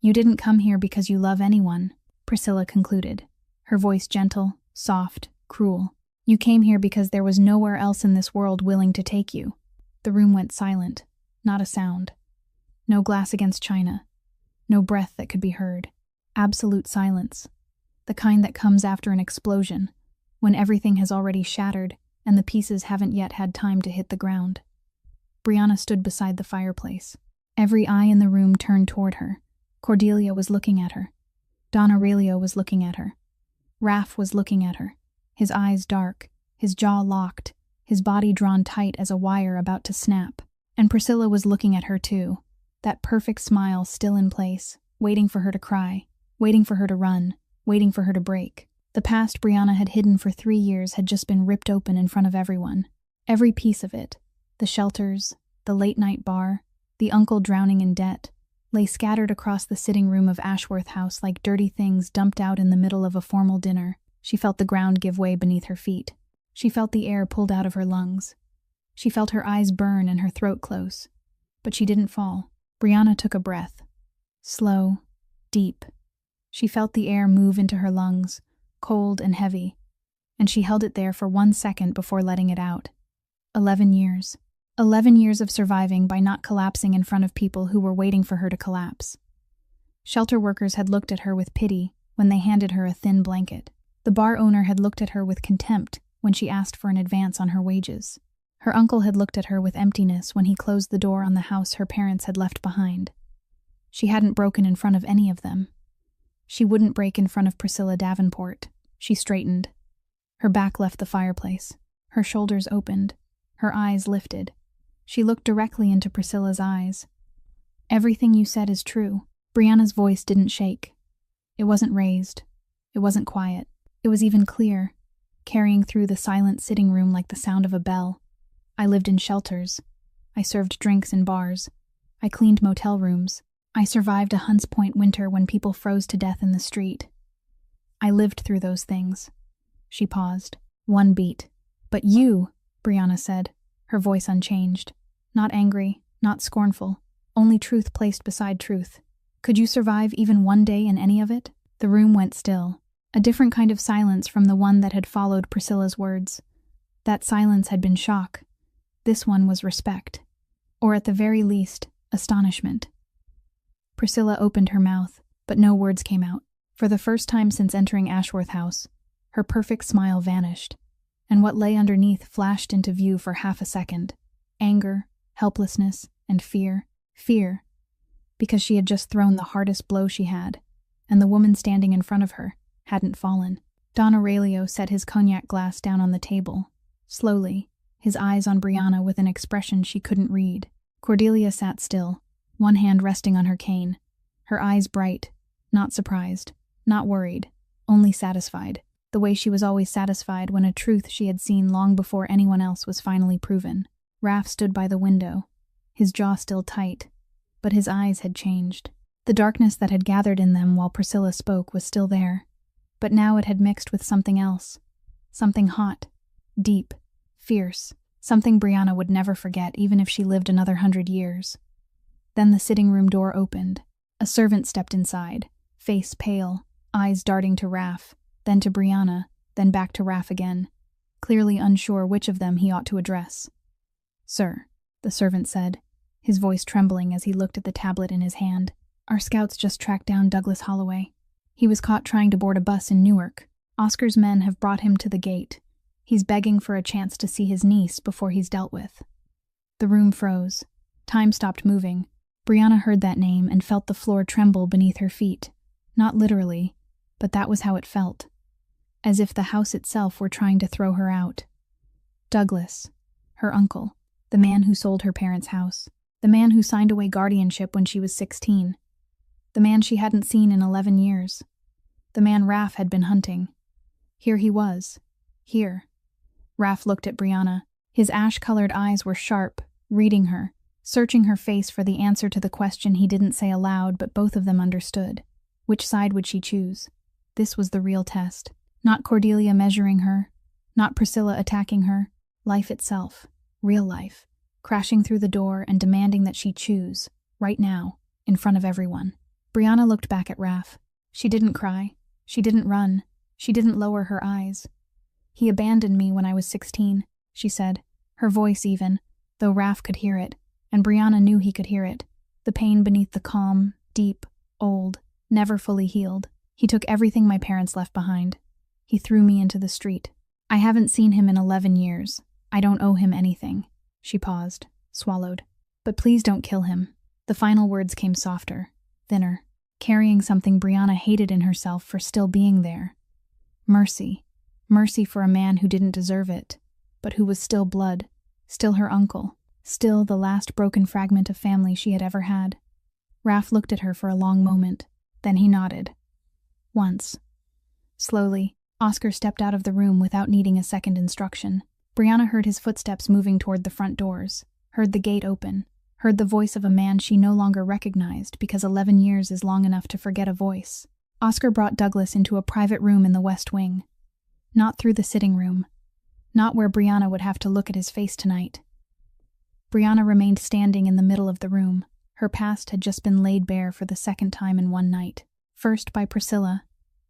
You didn't come here because you love anyone, Priscilla concluded, her voice gentle, soft, cruel. You came here because there was nowhere else in this world willing to take you. The room went silent, not a sound. No glass against china. No breath that could be heard. Absolute silence. The kind that comes after an explosion, when everything has already shattered and the pieces haven't yet had time to hit the ground. Brianna stood beside the fireplace. Every eye in the room turned toward her. Cordelia was looking at her. Don Aurelio was looking at her. Raph was looking at her, his eyes dark, his jaw locked, his body drawn tight as a wire about to snap. And Priscilla was looking at her too, that perfect smile still in place, waiting for her to cry, waiting for her to run, waiting for her to break. The past Brianna had hidden for 3 years had just been ripped open in front of everyone. Every piece of it, the shelters, the late-night bar, the uncle drowning in debt, lay scattered across the sitting room of Ashworth House like dirty things dumped out in the middle of a formal dinner. She felt the ground give way beneath her feet. She felt the air pulled out of her lungs. She felt her eyes burn and her throat close. But she didn't fall. Brianna took a breath. Slow, deep. She felt the air move into her lungs, cold and heavy, and she held it there for 1 second before letting it out. 11 years. 11 years of surviving by not collapsing in front of people who were waiting for her to collapse. Shelter workers had looked at her with pity when they handed her a thin blanket. The bar owner had looked at her with contempt when she asked for an advance on her wages. Her uncle had looked at her with emptiness when he closed the door on the house her parents had left behind. She hadn't broken in front of any of them. She wouldn't break in front of Priscilla Davenport. She straightened. Her back left the fireplace. Her shoulders opened. Her eyes lifted. She looked directly into Priscilla's eyes. Everything you said is true. Brianna's voice didn't shake. It wasn't raised. It wasn't quiet. It was even clear, carrying through the silent sitting room like the sound of a bell. I lived in shelters. I served drinks in bars. I cleaned motel rooms. I survived a Hunts Point winter when people froze to death in the street. I lived through those things. She paused. 1 beat. But you, Brianna said, her voice unchanged. Not angry, not scornful, only truth placed beside truth. Could you survive even 1 day in any of it? The room went still. A different kind of silence from the one that had followed Priscilla's words. That silence had been shock. This one was respect. Or at the very least, astonishment. Priscilla opened her mouth, but no words came out. For the first time since entering Ashworth House, her perfect smile vanished, and what lay underneath flashed into view for half a second. Anger, helplessness, and fear. Fear, because she had just thrown the hardest blow she had, and the woman standing in front of her hadn't fallen. Don Aurelio set his cognac glass down on the table, slowly, his eyes on Brianna with an expression she couldn't read. Cordelia sat still, one hand resting on her cane, her eyes bright, not surprised, not worried, only satisfied, the way she was always satisfied when a truth she had seen long before anyone else was finally proven. Raph stood by the window, his jaw still tight, but his eyes had changed. The darkness that had gathered in them while Priscilla spoke was still there, but now it had mixed with something else, something hot, deep, fierce, something Brianna would never forget even if she lived another 100 years. Then the sitting room door opened. A servant stepped inside, face pale, eyes darting to Raph, then to Brianna, then back to Raph again, clearly unsure which of them he ought to address. "Sir," the servant said, his voice trembling as he looked at the tablet in his hand, "our scouts just tracked down Douglas Holloway. He was caught trying to board a bus in Newark. Oscar's men have brought him to the gate. He's begging for a chance to see his niece before he's dealt with." The room froze. Time stopped moving. Brianna heard that name and felt the floor tremble beneath her feet. Not literally, but that was how it felt. As if the house itself were trying to throw her out. Douglas, her uncle, the man who sold her parents' house, the man who signed away guardianship when she was 16, the man she hadn't seen in 11 years. The man Raph had been hunting. Here he was. Here. Raph looked at Brianna. His ash-colored eyes were sharp, reading her, searching her face for the answer to the question he didn't say aloud, but both of them understood. Which side would she choose? This was the real test. Not Cordelia measuring her, not Priscilla attacking her. Life itself, real life, crashing through the door and demanding that she choose, right now, in front of everyone. Brianna looked back at Raph. She didn't cry. She didn't run. She didn't lower her eyes. "He abandoned me when I was 16, she said, her voice even, though Raph could hear it, and Brianna knew he could hear it. The pain beneath the calm, deep, old, never fully healed. He took everything my parents left behind. He threw me into the street. I haven't seen him in 11 years. I don't owe him anything." She paused, swallowed. "But please don't kill him." The final words came softer, thinner, carrying something Brianna hated in herself for still being there. Mercy. Mercy for a man who didn't deserve it, but who was still blood, still her uncle, still the last broken fragment of family she had ever had. Raph looked at her for a long moment, then he nodded. Once. Slowly, Oscar stepped out of the room without needing a second instruction. Brianna heard his footsteps moving toward the front doors, heard the gate open, heard the voice of a man she no longer recognized because 11 years is long enough to forget a voice. Oscar brought Douglas into a private room in the West Wing. Not through the sitting room. Not where Brianna would have to look at his face tonight. Brianna remained standing in the middle of the room. Her past had just been laid bare for the second time in one night. First by Priscilla,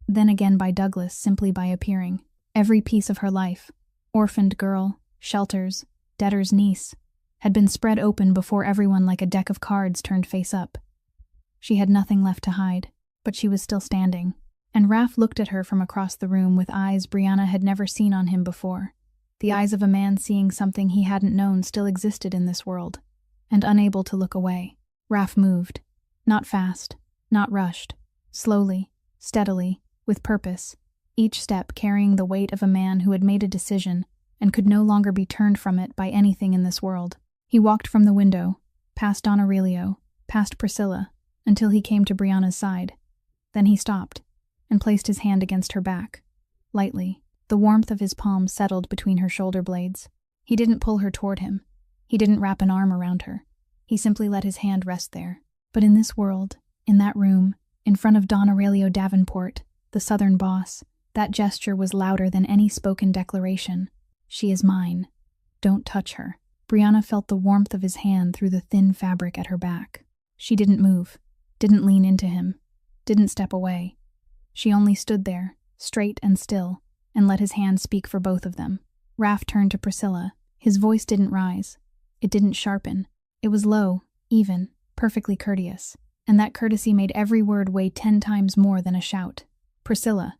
then again by Douglas simply by appearing. Every piece of her life, orphaned girl, shelters, debtor's niece, had been spread open before everyone like a deck of cards turned face up. She had nothing left to hide, but she was still standing. And Raph looked at her from across the room with eyes Brianna had never seen on him before. The eyes of a man seeing something he hadn't known still existed in this world, and unable to look away. Raph moved. Not fast, not rushed. Slowly, steadily, with purpose, each step carrying the weight of a man who had made a decision and could no longer be turned from it by anything in this world. He walked from the window, past Don Aurelio, past Priscilla, until he came to Brianna's side. Then he stopped, and placed his hand against her back. Lightly, the warmth of his palm settled between her shoulder blades. He didn't pull her toward him. He didn't wrap an arm around her. He simply let his hand rest there. But in this world, in that room, in front of Don Aurelio Davenport, the Southern boss, that gesture was louder than any spoken declaration. "She is mine. Don't touch her." Brianna felt the warmth of his hand through the thin fabric at her back. She didn't move, didn't lean into him, didn't step away. She only stood there, straight and still, and let his hand speak for both of them. Raph turned to Priscilla. His voice didn't rise. It didn't sharpen. It was low, even, perfectly courteous, and that courtesy made every word weigh 10 times more than a shout. "Priscilla,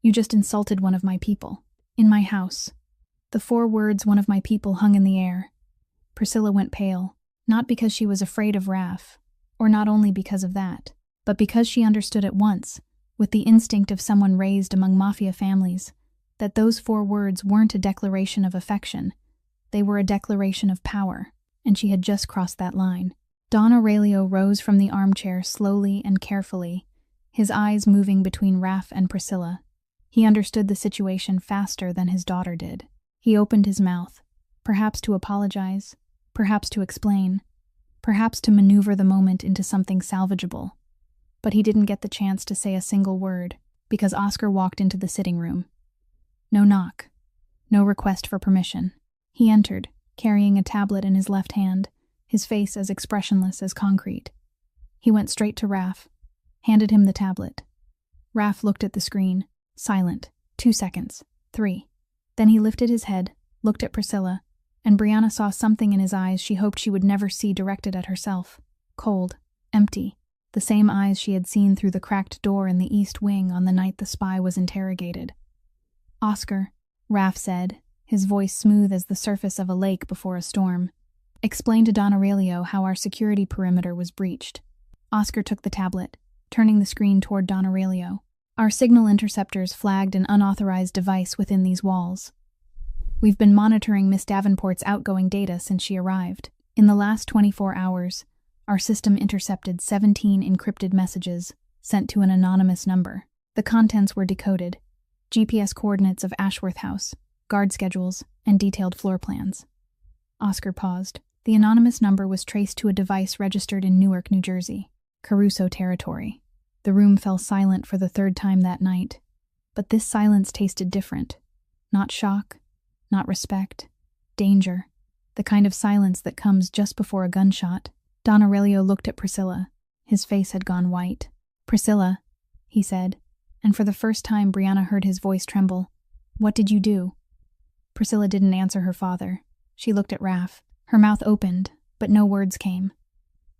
you just insulted one of my people. In my house." The 4 words "one of my people" hung in the air. Priscilla went pale, not because she was afraid of Raph, or not only because of that, but because she understood at once, with the instinct of someone raised among mafia families, that those 4 words weren't a declaration of affection. They were a declaration of power, and she had just crossed that line. Don Aurelio rose from the armchair slowly and carefully, his eyes moving between Raph and Priscilla. He understood the situation faster than his daughter did. He opened his mouth, perhaps to apologize, perhaps to explain, perhaps to maneuver the moment into something salvageable. But he didn't get the chance to say a single word, because Oscar walked into the sitting room. No knock, no request for permission. He entered, carrying a tablet in his left hand, his face as expressionless as concrete. He went straight to Raph, handed him the tablet. Raph looked at the screen, silent. 2 seconds. 3. Then he lifted his head, looked at Priscilla, and Brianna saw something in his eyes she hoped she would never see directed at herself. Cold, empty, the same eyes she had seen through the cracked door in the East Wing on the night the spy was interrogated. "Oscar," Raph said, his voice smooth as the surface of a lake before a storm, "explain to Don Aurelio how our security perimeter was breached." Oscar took the tablet, turning the screen toward Don Aurelio. "Our signal interceptors flagged an unauthorized device within these walls. We've been monitoring Miss Davenport's outgoing data since she arrived. In the last 24 hours, our system intercepted 17 encrypted messages sent to an anonymous number. The contents were decoded: GPS coordinates of Ashworth House, guard schedules, and detailed floor plans. Oscar paused. The anonymous number was traced to a device registered in Newark, New Jersey, Caruso territory. The room fell silent for the third time that night, but this silence tasted different. Not shock, not respect, danger, the kind of silence that comes just before a gunshot. Don Aurelio looked at Priscilla. His face had gone white. "Priscilla," he said, and for the first time Brianna heard his voice tremble. "What did you do?" Priscilla didn't answer her father. She looked at Raph. Her mouth opened, but no words came.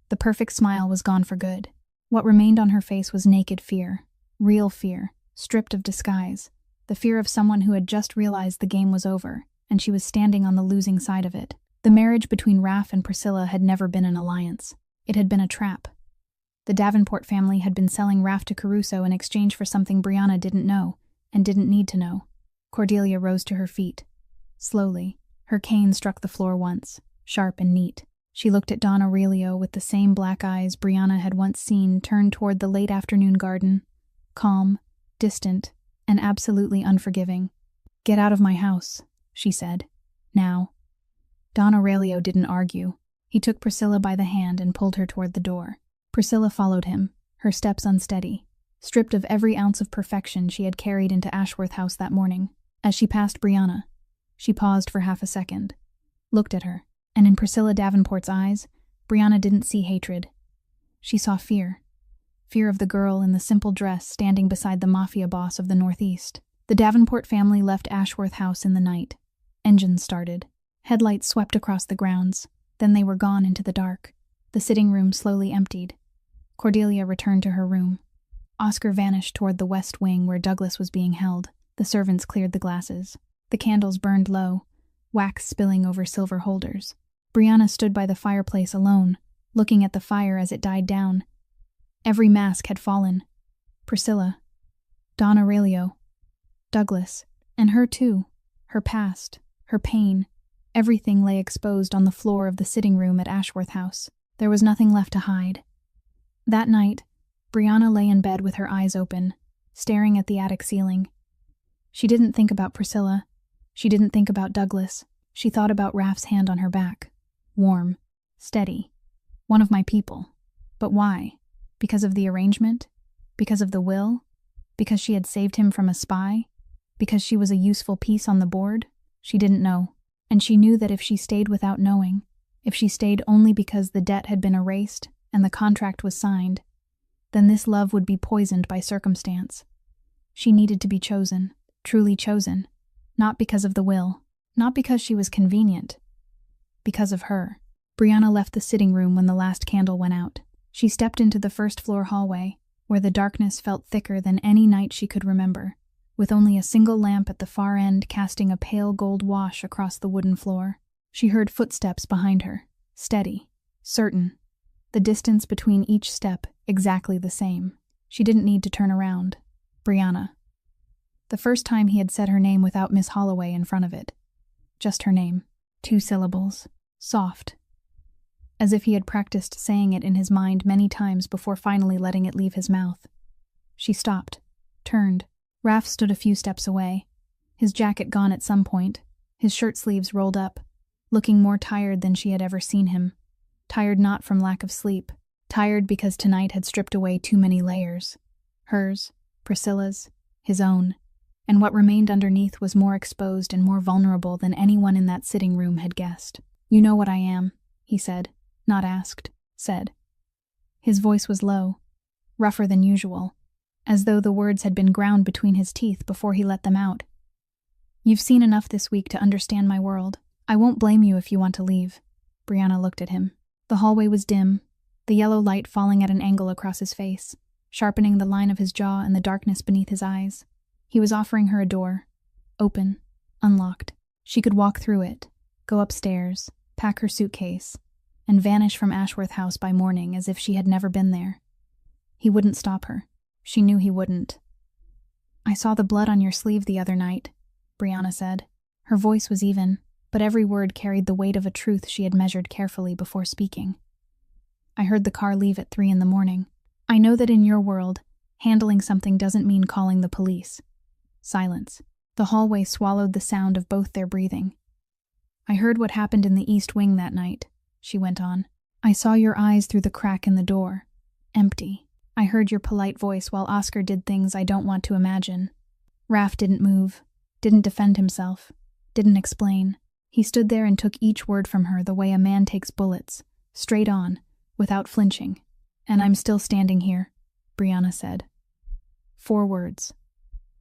The perfect smile was gone for good. What remained on her face was naked fear, real fear, stripped of disguise, the fear of someone who had just realized the game was over, and she was standing on the losing side of it. The marriage between Raph and Priscilla had never been an alliance. It had been a trap. The Davenport family had been selling Raph to Caruso in exchange for something Brianna didn't know, and didn't need to know. Cordelia rose to her feet. Slowly, her cane struck the floor once, sharp and neat. She looked at Don Aurelio with the same black eyes Brianna had once seen turned toward the late afternoon garden, calm, distant, and absolutely unforgiving. "Get out of my house," she said. "Now." Don Aurelio didn't argue. He took Priscilla by the hand and pulled her toward the door. Priscilla followed him, her steps unsteady, stripped of every ounce of perfection she had carried into Ashworth House that morning. As she passed Brianna, she paused for half a second, looked at her, and in Priscilla Davenport's eyes, Brianna didn't see hatred. She saw fear. Fear of the girl in the simple dress standing beside the mafia boss of the Northeast. The Davenport family left Ashworth House in the night. Engines started. Headlights swept across the grounds. Then they were gone into the dark. The sitting room slowly emptied. Cordelia returned to her room. Oscar vanished toward the west wing where Douglas was being held. The servants cleared the glasses. The candles burned low, wax spilling over silver holders. Brianna stood by the fireplace alone, looking at the fire as it died down. Every mask had fallen. Priscilla, Don Aurelio, Douglas, and her too. Her past, her pain, everything lay exposed on the floor of the sitting room at Ashworth House. There was nothing left to hide. That night, Brianna lay in bed with her eyes open, staring at the attic ceiling. She didn't think about Priscilla. She didn't think about Douglas. She thought about Raph's hand on her back. Warm, steady. One of my people. But why? Because of the arrangement? Because of the will? Because she had saved him from a spy? Because she was a useful piece on the board? She didn't know. And she knew that if she stayed without knowing, if she stayed only because the debt had been erased and the contract was signed, then this love would be poisoned by circumstance. She needed to be chosen, truly chosen, not because of the will, not because she was convenient, because of her. Brianna left the sitting room when the last candle went out. She stepped into the first-floor hallway, where the darkness felt thicker than any night she could remember, with only a single lamp at the far end casting a pale gold wash across the wooden floor. She heard footsteps behind her, steady, certain, the distance between each step exactly the same. She didn't need to turn around. Brianna. The first time he had said her name without Miss Holloway in front of it. Just her name. 2 syllables. Soft. As if he had practiced saying it in his mind many times before finally letting it leave his mouth. She stopped, turned. Raph stood a few steps away, his jacket gone at some point, his shirt sleeves rolled up, looking more tired than she had ever seen him. Tired not from lack of sleep, tired because tonight had stripped away too many layers. Hers, Priscilla's, his own. And what remained underneath was more exposed and more vulnerable than anyone in that sitting room had guessed. "You know what I am," he said, not asked, said. His voice was low, rougher than usual, as though the words had been ground between his teeth before he let them out. "You've seen enough this week to understand my world. I won't blame you if you want to leave." Brianna looked at him. The hallway was dim, the yellow light falling at an angle across his face, sharpening the line of his jaw and the darkness beneath his eyes. He was offering her a door, open, unlocked. She could walk through it, go upstairs, pack her suitcase, and vanish from Ashworth House by morning as if she had never been there. He wouldn't stop her. She knew he wouldn't. "I saw the blood on your sleeve the other night," Brianna said. Her voice was even, but every word carried the weight of a truth she had measured carefully before speaking. "I heard the car leave at 3 in the morning. I know that in your world, Handling something doesn't mean calling the police. Silence. The hallway swallowed the sound of both their breathing. I heard what happened in the East Wing that night, she went on. I saw your eyes through the crack in the door. Empty. I heard your polite voice while Oscar did things I don't want to imagine. Raph didn't move, didn't defend himself, didn't explain. He stood there and took each word from her the way a man takes bullets, straight on, without flinching. And I'm still standing here, Brianna said. 4 words.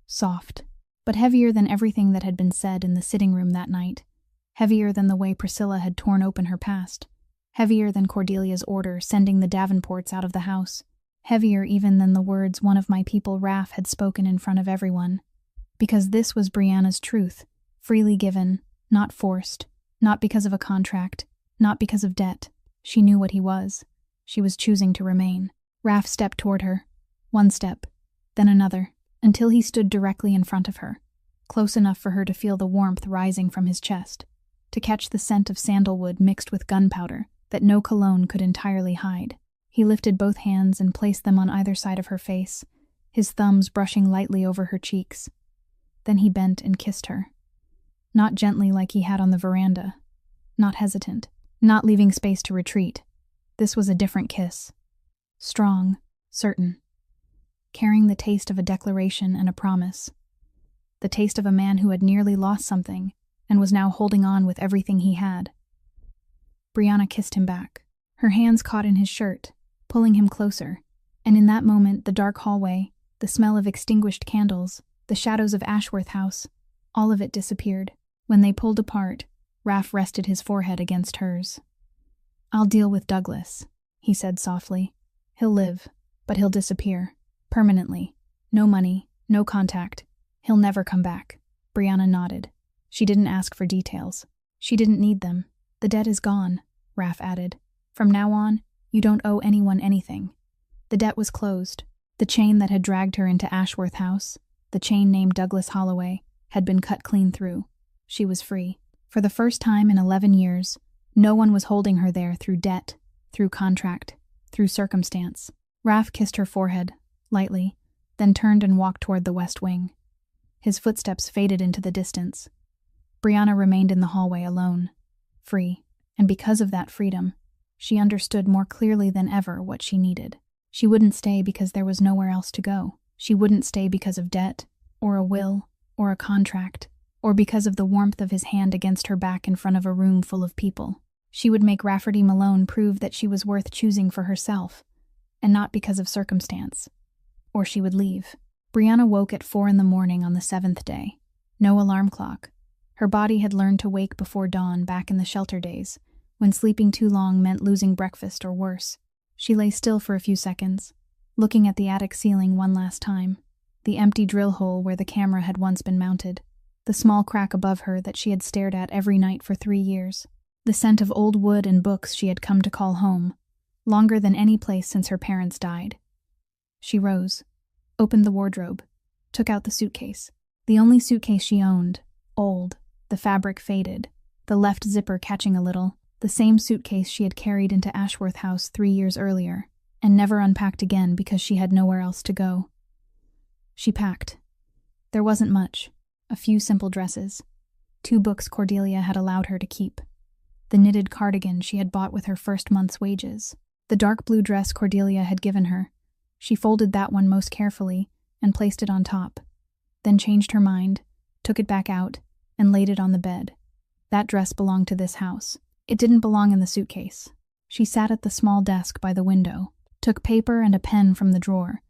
Soft, but heavier than everything that had been said in the sitting room that night. Heavier than the way Priscilla had torn open her past. Heavier than Cordelia's order sending the Davenports out of the house. Heavier even than the words one of my people, Raph, had spoken in front of everyone. Because this was Brianna's truth, freely given, not forced, not because of a contract, not because of debt. She knew what he was. She was choosing to remain. Raph stepped toward her. 1 step, then another, until he stood directly in front of her, close enough for her to feel the warmth rising from his chest, to catch the scent of sandalwood mixed with gunpowder that no cologne could entirely hide. He lifted both hands and placed them on either side of her face, his thumbs brushing lightly over her cheeks. Then he bent and kissed her. Not gently like he had on the veranda, not hesitant, not leaving space to retreat. This was a different kiss. Strong, certain, carrying the taste of a declaration and a promise. The taste of a man who had nearly lost something and was now holding on with everything he had. Brianna kissed him back. Her hands caught in his shirt, pulling him closer, and in that moment the dark hallway, the smell of extinguished candles, the shadows of Ashworth House, all of it disappeared. When they pulled apart, Raph rested his forehead against hers. I'll deal with Douglas, he said softly. He'll live, but he'll disappear. Permanently. No money, no contact. He'll never come back. Brianna nodded. She didn't ask for details. She didn't need them. The debt is gone, Raph added. From now on, you don't owe anyone anything. The debt was closed. The chain that had dragged her into Ashworth House, the chain named Douglas Holloway, had been cut clean through. She was free. For the first time in 11 years, no one was holding her there through debt, through contract, through circumstance. Raph kissed her forehead, lightly, then turned and walked toward the West Wing. His footsteps faded into the distance. Brianna remained in the hallway alone, free, and because of that freedom, she understood more clearly than ever what she needed. She wouldn't stay because there was nowhere else to go. She wouldn't stay because of debt, or a will, or a contract, or because of the warmth of his hand against her back in front of a room full of people. She would make Rafferty Malone prove that she was worth choosing for herself, and not because of circumstance. Or she would leave. Brianna woke at 4 a.m. on the 7th day. No alarm clock. Her body had learned to wake before dawn back in the shelter days, when sleeping too long meant losing breakfast or worse. She lay still for a few seconds, looking at the attic ceiling one last time, the empty drill hole where the camera had once been mounted, the small crack above her that she had stared at every night for 3 years, the scent of old wood and books she had come to call home, longer than any place since her parents died. She rose, opened the wardrobe, took out the suitcase, the only suitcase she owned, old, the fabric faded, the left zipper catching a little, the same suitcase she had carried into Ashworth House 3 years earlier, and never unpacked again because she had nowhere else to go. She packed. There wasn't much, a few simple dresses, 2 books Cordelia had allowed her to keep, the knitted cardigan she had bought with her first month's wages, the dark blue dress Cordelia had given her. She folded that one most carefully and placed it on top, then changed her mind, took it back out, and laid it on the bed. That dress belonged to this house. It didn't belong in the suitcase. She sat at the small desk by the window, took paper and a pen from the drawer,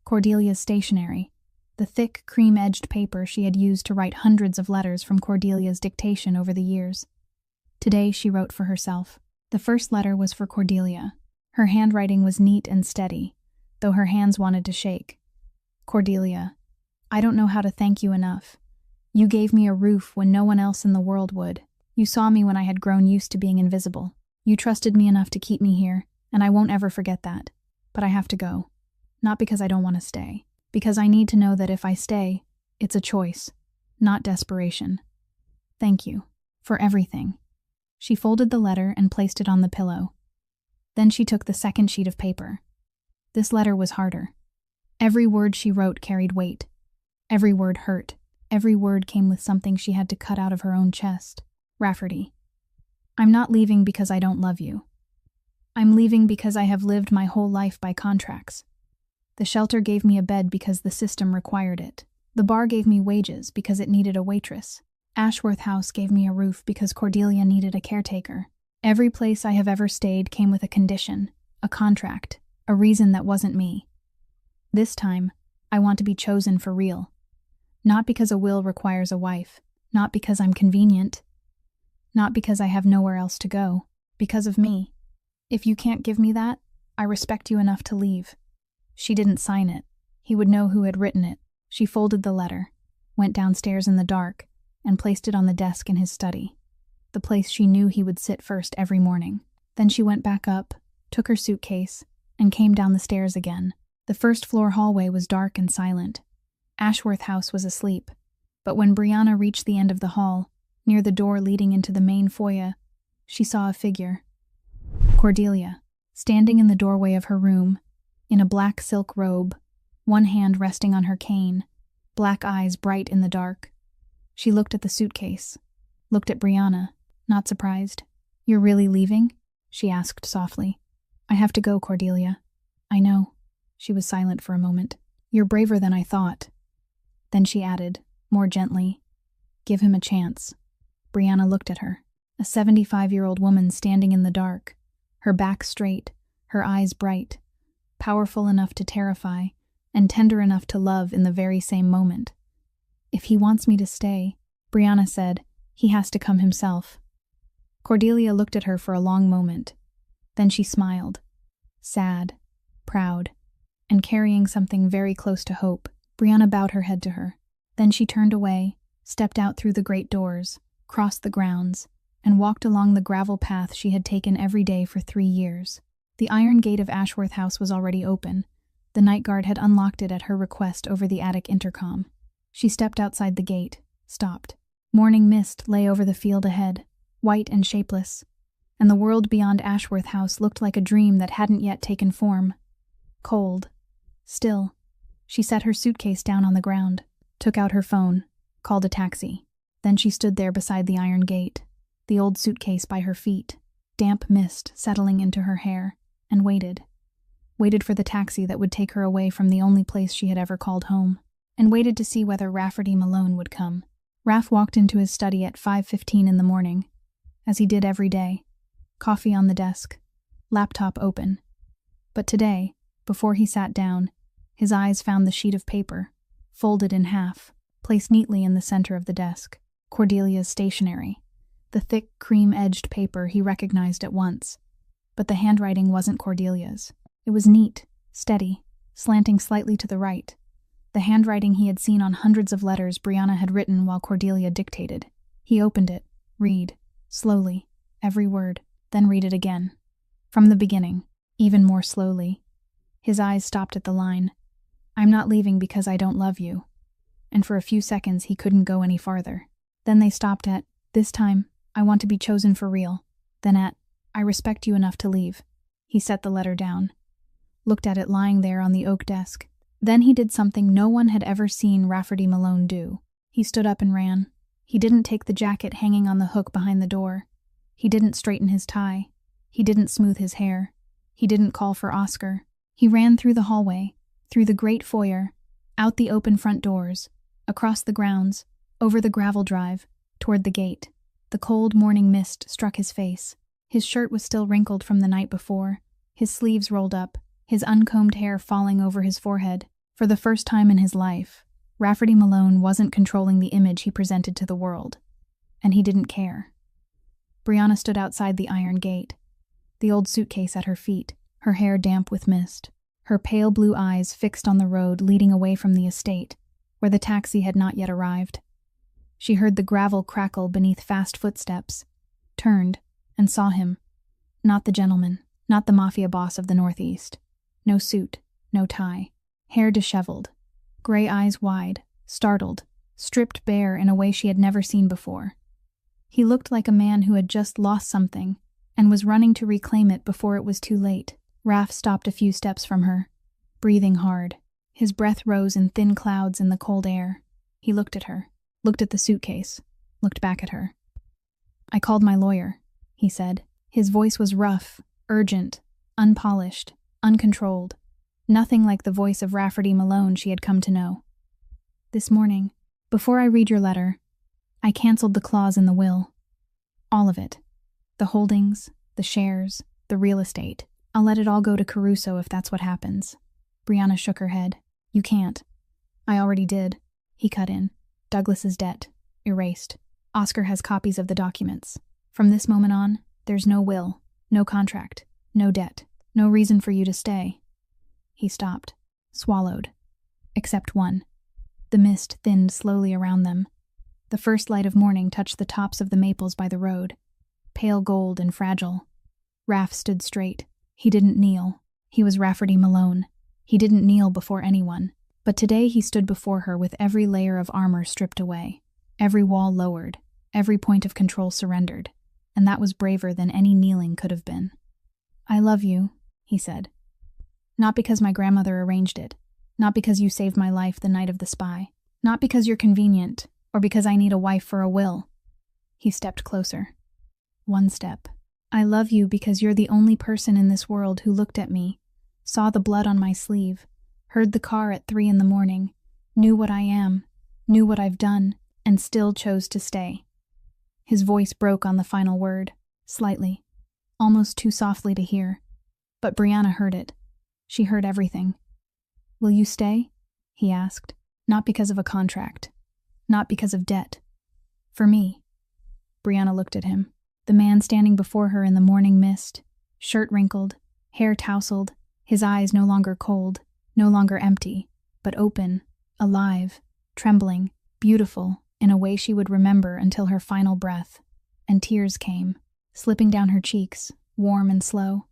Cordelia's stationery, the thick, cream-edged paper she had used to write hundreds of letters from Cordelia's dictation over the years. Today she wrote for herself. The first letter was for Cordelia. Her handwriting was neat and steady, though her hands wanted to shake. Cordelia, I don't know how to thank you enough. You gave me a roof when no one else in the world would. You saw me when I had grown used to being invisible. You trusted me enough to keep me here, and I won't ever forget that. But I have to go. Not because I don't want to stay. Because I need to know that if I stay, it's a choice, not desperation. Thank you. For everything. She folded the letter and placed it on the pillow. Then she took the second sheet of paper. This letter was harder. Every word she wrote carried weight. Every word hurt. Every word came with something she had to cut out of her own chest. Rafferty. I'm not leaving because I don't love you. I'm leaving because I have lived my whole life by contracts. The shelter gave me a bed because the system required it. The bar gave me wages because it needed a waitress. Ashworth House gave me a roof because Cordelia needed a caretaker. Every place I have ever stayed came with a condition, a contract, a reason that wasn't me. This time, I want to be chosen for real. Not because a will requires a wife, not because I'm convenient, not because I have nowhere else to go, because of me. If you can't give me that, I respect you enough to leave. She didn't sign it. He would know who had written it. She folded the letter, went downstairs in the dark, and placed it on the desk in his study, the place she knew he would sit first every morning. Then she went back up, took her suitcase, and came down the stairs again. The first-floor hallway was dark and silent. Ashworth House was asleep, but when Brianna reached the end of the hall, near the door leading into the main foyer, she saw a figure. Cordelia, standing in the doorway of her room, in a black silk robe, one hand resting on her cane, black eyes bright in the dark. She looked at the suitcase, looked at Brianna, not surprised. You're really leaving? She asked softly. I have to go, Cordelia. I know. She was silent for a moment. You're braver than I thought. Then she added, more gently, give him a chance. Brianna looked at her, a 75-year-old woman standing in the dark, her back straight, her eyes bright, powerful enough to terrify, and tender enough to love in the very same moment. If he wants me to stay, Brianna said, he has to come himself. Cordelia looked at her for a long moment. Then she smiled, sad, proud, and carrying something very close to hope. Brianna bowed her head to her. Then she turned away, stepped out through the great doors, crossed the grounds, and walked along the gravel path she had taken every day for 3 years. The iron gate of Ashworth House was already open. The night guard had unlocked it at her request over the attic intercom. She stepped outside the gate, stopped. Morning mist lay over the field ahead, white and shapeless, and the world beyond Ashworth House looked like a dream that hadn't yet taken form. Cold, still. She set her suitcase down on the ground, took out her phone, called a taxi. Then she stood there beside the iron gate, the old suitcase by her feet, damp mist settling into her hair, and waited. Waited for the taxi that would take her away from the only place she had ever called home, and waited to see whether Rafferty Malone would come. Raff walked into his study at 5:15 in the morning, as he did every day, coffee on the desk, laptop open. But today, before he sat down, his eyes found the sheet of paper, folded in half, placed neatly in the center of the desk. Cordelia's stationery, the thick, cream-edged paper he recognized at once. But the handwriting wasn't Cordelia's. It was neat, steady, slanting slightly to the right. The handwriting he had seen on hundreds of letters Brianna had written while Cordelia dictated. He opened it, read, slowly, every word, then read it again. From the beginning, even more slowly. His eyes stopped at the line, I'm not leaving because I don't love you. And for a few seconds he couldn't go any farther. Then they stopped at, this time, I want to be chosen for real. Then at, I respect you enough to leave. He set the letter down, looked at it lying there on the oak desk. Then he did something no one had ever seen Rafferty Malone do. He stood up and ran. He didn't take the jacket hanging on the hook behind the door. He didn't straighten his tie. He didn't smooth his hair. He didn't call for Oscar. He ran through the hallway, through the great foyer, out the open front doors, across the grounds, over the gravel drive, toward the gate. The cold morning mist struck his face. His shirt was still wrinkled from the night before, his sleeves rolled up, his uncombed hair falling over his forehead. For the first time in his life, Rafferty Malone wasn't controlling the image he presented to the world. And he didn't care. Brianna stood outside the iron gate, the old suitcase at her feet, her hair damp with mist, her pale blue eyes fixed on the road leading away from the estate, where the taxi had not yet arrived. She heard the gravel crackle beneath fast footsteps, turned, and saw him. Not the gentleman, not the mafia boss of the Northeast. No suit, no tie, hair disheveled, gray eyes wide, startled, stripped bare in a way she had never seen before. He looked like a man who had just lost something and was running to reclaim it before it was too late. Raff stopped a few steps from her, breathing hard, His breath rose in thin clouds in the cold air. He looked at her, looked at the suitcase, looked back at her. "I called my lawyer," he said. His voice was rough, urgent, unpolished, uncontrolled. Nothing like the voice of Rafferty Malone she had come to know. "This morning, before I read your letter, I canceled the clause in the will. All of it. The holdings, the shares, the real estate. I'll let it all go to Caruso if that's what happens." Brianna shook her head. "You can't." "I already did," he cut in. "Douglas's debt. Erased. Oscar has copies of the documents. From this moment on, there's no will, no contract, no debt, no reason for you to stay." He stopped, swallowed. Except one. The mist thinned slowly around them. The first light of morning touched the tops of the maples by the road, pale gold and fragile. Raph stood straight. He didn't kneel. He was Rafferty Malone. He didn't kneel before anyone. But today he stood before her with every layer of armor stripped away, every wall lowered, every point of control surrendered, and that was braver than any kneeling could have been. "I love you," he said. "Not because my grandmother arranged it, not because you saved my life the night of the spy, not because you're convenient, or because I need a wife for a will." He stepped closer. One step. "I love you because you're the only person in this world who looked at me, saw the blood on my sleeve, heard the car at 3 a.m, knew what I am, knew what I've done, and still chose to stay." His voice broke on the final word, slightly, almost too softly to hear. But Brianna heard it. She heard everything. "Will you stay?" he asked. "Not because of a contract. Not because of debt. For me." Brianna looked at him. The man standing before her in the morning mist, shirt wrinkled, hair tousled, his eyes no longer cold, no longer empty, but open, alive, trembling, beautiful in a way she would remember until her final breath. And tears came, slipping down her cheeks, warm and slow.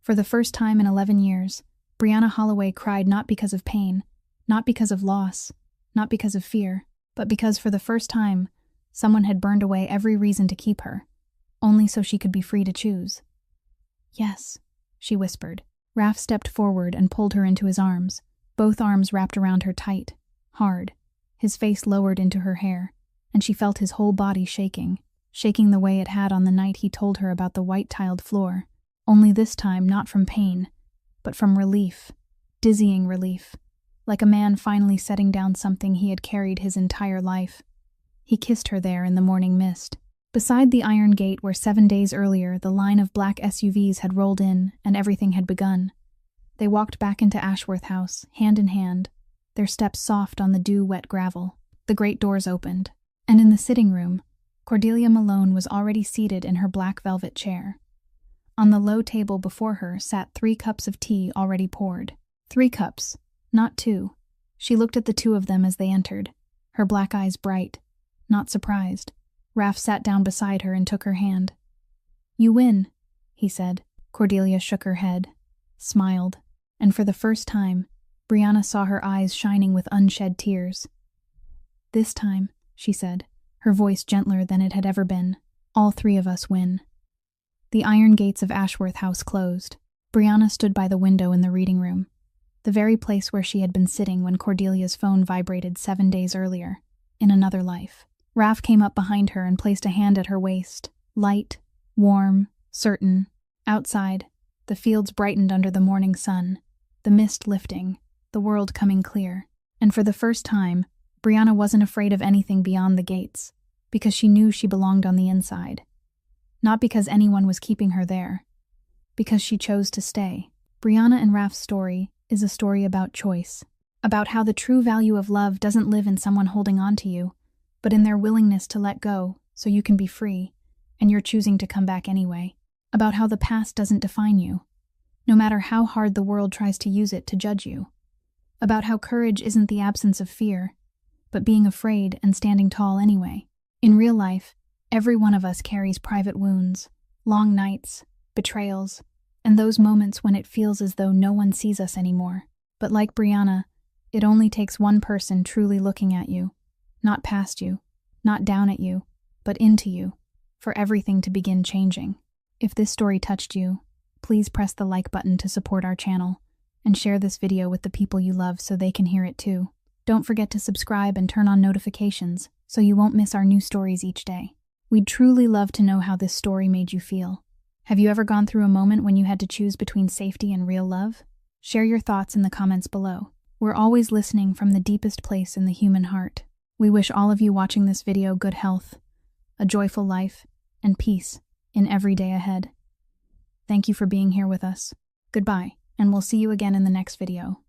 For the first time in 11 years, Brianna Holloway cried not because of pain, not because of loss, not because of fear, but because for the first time, someone had burned away every reason to keep her, only so she could be free to choose. "Yes," she whispered. Raph stepped forward and pulled her into his arms, both arms wrapped around her tight, hard. His face lowered into her hair, and she felt his whole body shaking the way it had on the night he told her about the white-tiled floor, only this time not from pain, but from relief, dizzying relief, like a man finally setting down something he had carried his entire life. He kissed her there in the morning mist, beside the iron gate where 7 days earlier the line of black SUVs had rolled in and everything had begun. They walked back into Ashworth House, hand in hand, their steps soft on the dew-wet gravel. The great doors opened, and in the sitting room, Cordelia Malone was already seated in her black velvet chair. On the low table before her sat 3 cups of tea already poured. 3 cups, not 2. She looked at the 2 of them as they entered, her black eyes bright, not surprised. Raph sat down beside her and took her hand. "You win," he said. Cordelia shook her head, smiled, and for the first time, Brianna saw her eyes shining with unshed tears. "This time," she said, her voice gentler than it had ever been, "all 3 of us win." The iron gates of Ashworth House closed. Brianna stood by the window in the reading room, the very place where she had been sitting when Cordelia's phone vibrated 7 days earlier, in another life. Raph came up behind her and placed a hand at her waist, light, warm, certain. Outside, the fields brightened under the morning sun, the mist lifting, the world coming clear. And for the first time, Brianna wasn't afraid of anything beyond the gates, because she knew she belonged on the inside. Not because anyone was keeping her there, because she chose to stay. Brianna and Raph's story is a story about choice, about how the true value of love doesn't live in someone holding on to you, but in their willingness to let go so you can be free, and you're choosing to come back anyway. About how the past doesn't define you, no matter how hard the world tries to use it to judge you. About how courage isn't the absence of fear, but being afraid and standing tall anyway. In real life, every one of us carries private wounds, long nights, betrayals, and those moments when it feels as though no one sees us anymore. But like Brianna, it only takes one person truly looking at you, not past you, not down at you, but into you, for everything to begin changing. If this story touched you, please press the like button to support our channel, and share this video with the people you love so they can hear it too. Don't forget to subscribe and turn on notifications so you won't miss our new stories each day. We'd truly love to know how this story made you feel. Have you ever gone through a moment when you had to choose between safety and real love? Share your thoughts in the comments below. We're always listening from the deepest place in the human heart. We wish all of you watching this video good health, a joyful life, and peace in every day ahead. Thank you for being here with us. Goodbye, and we'll see you again in the next video.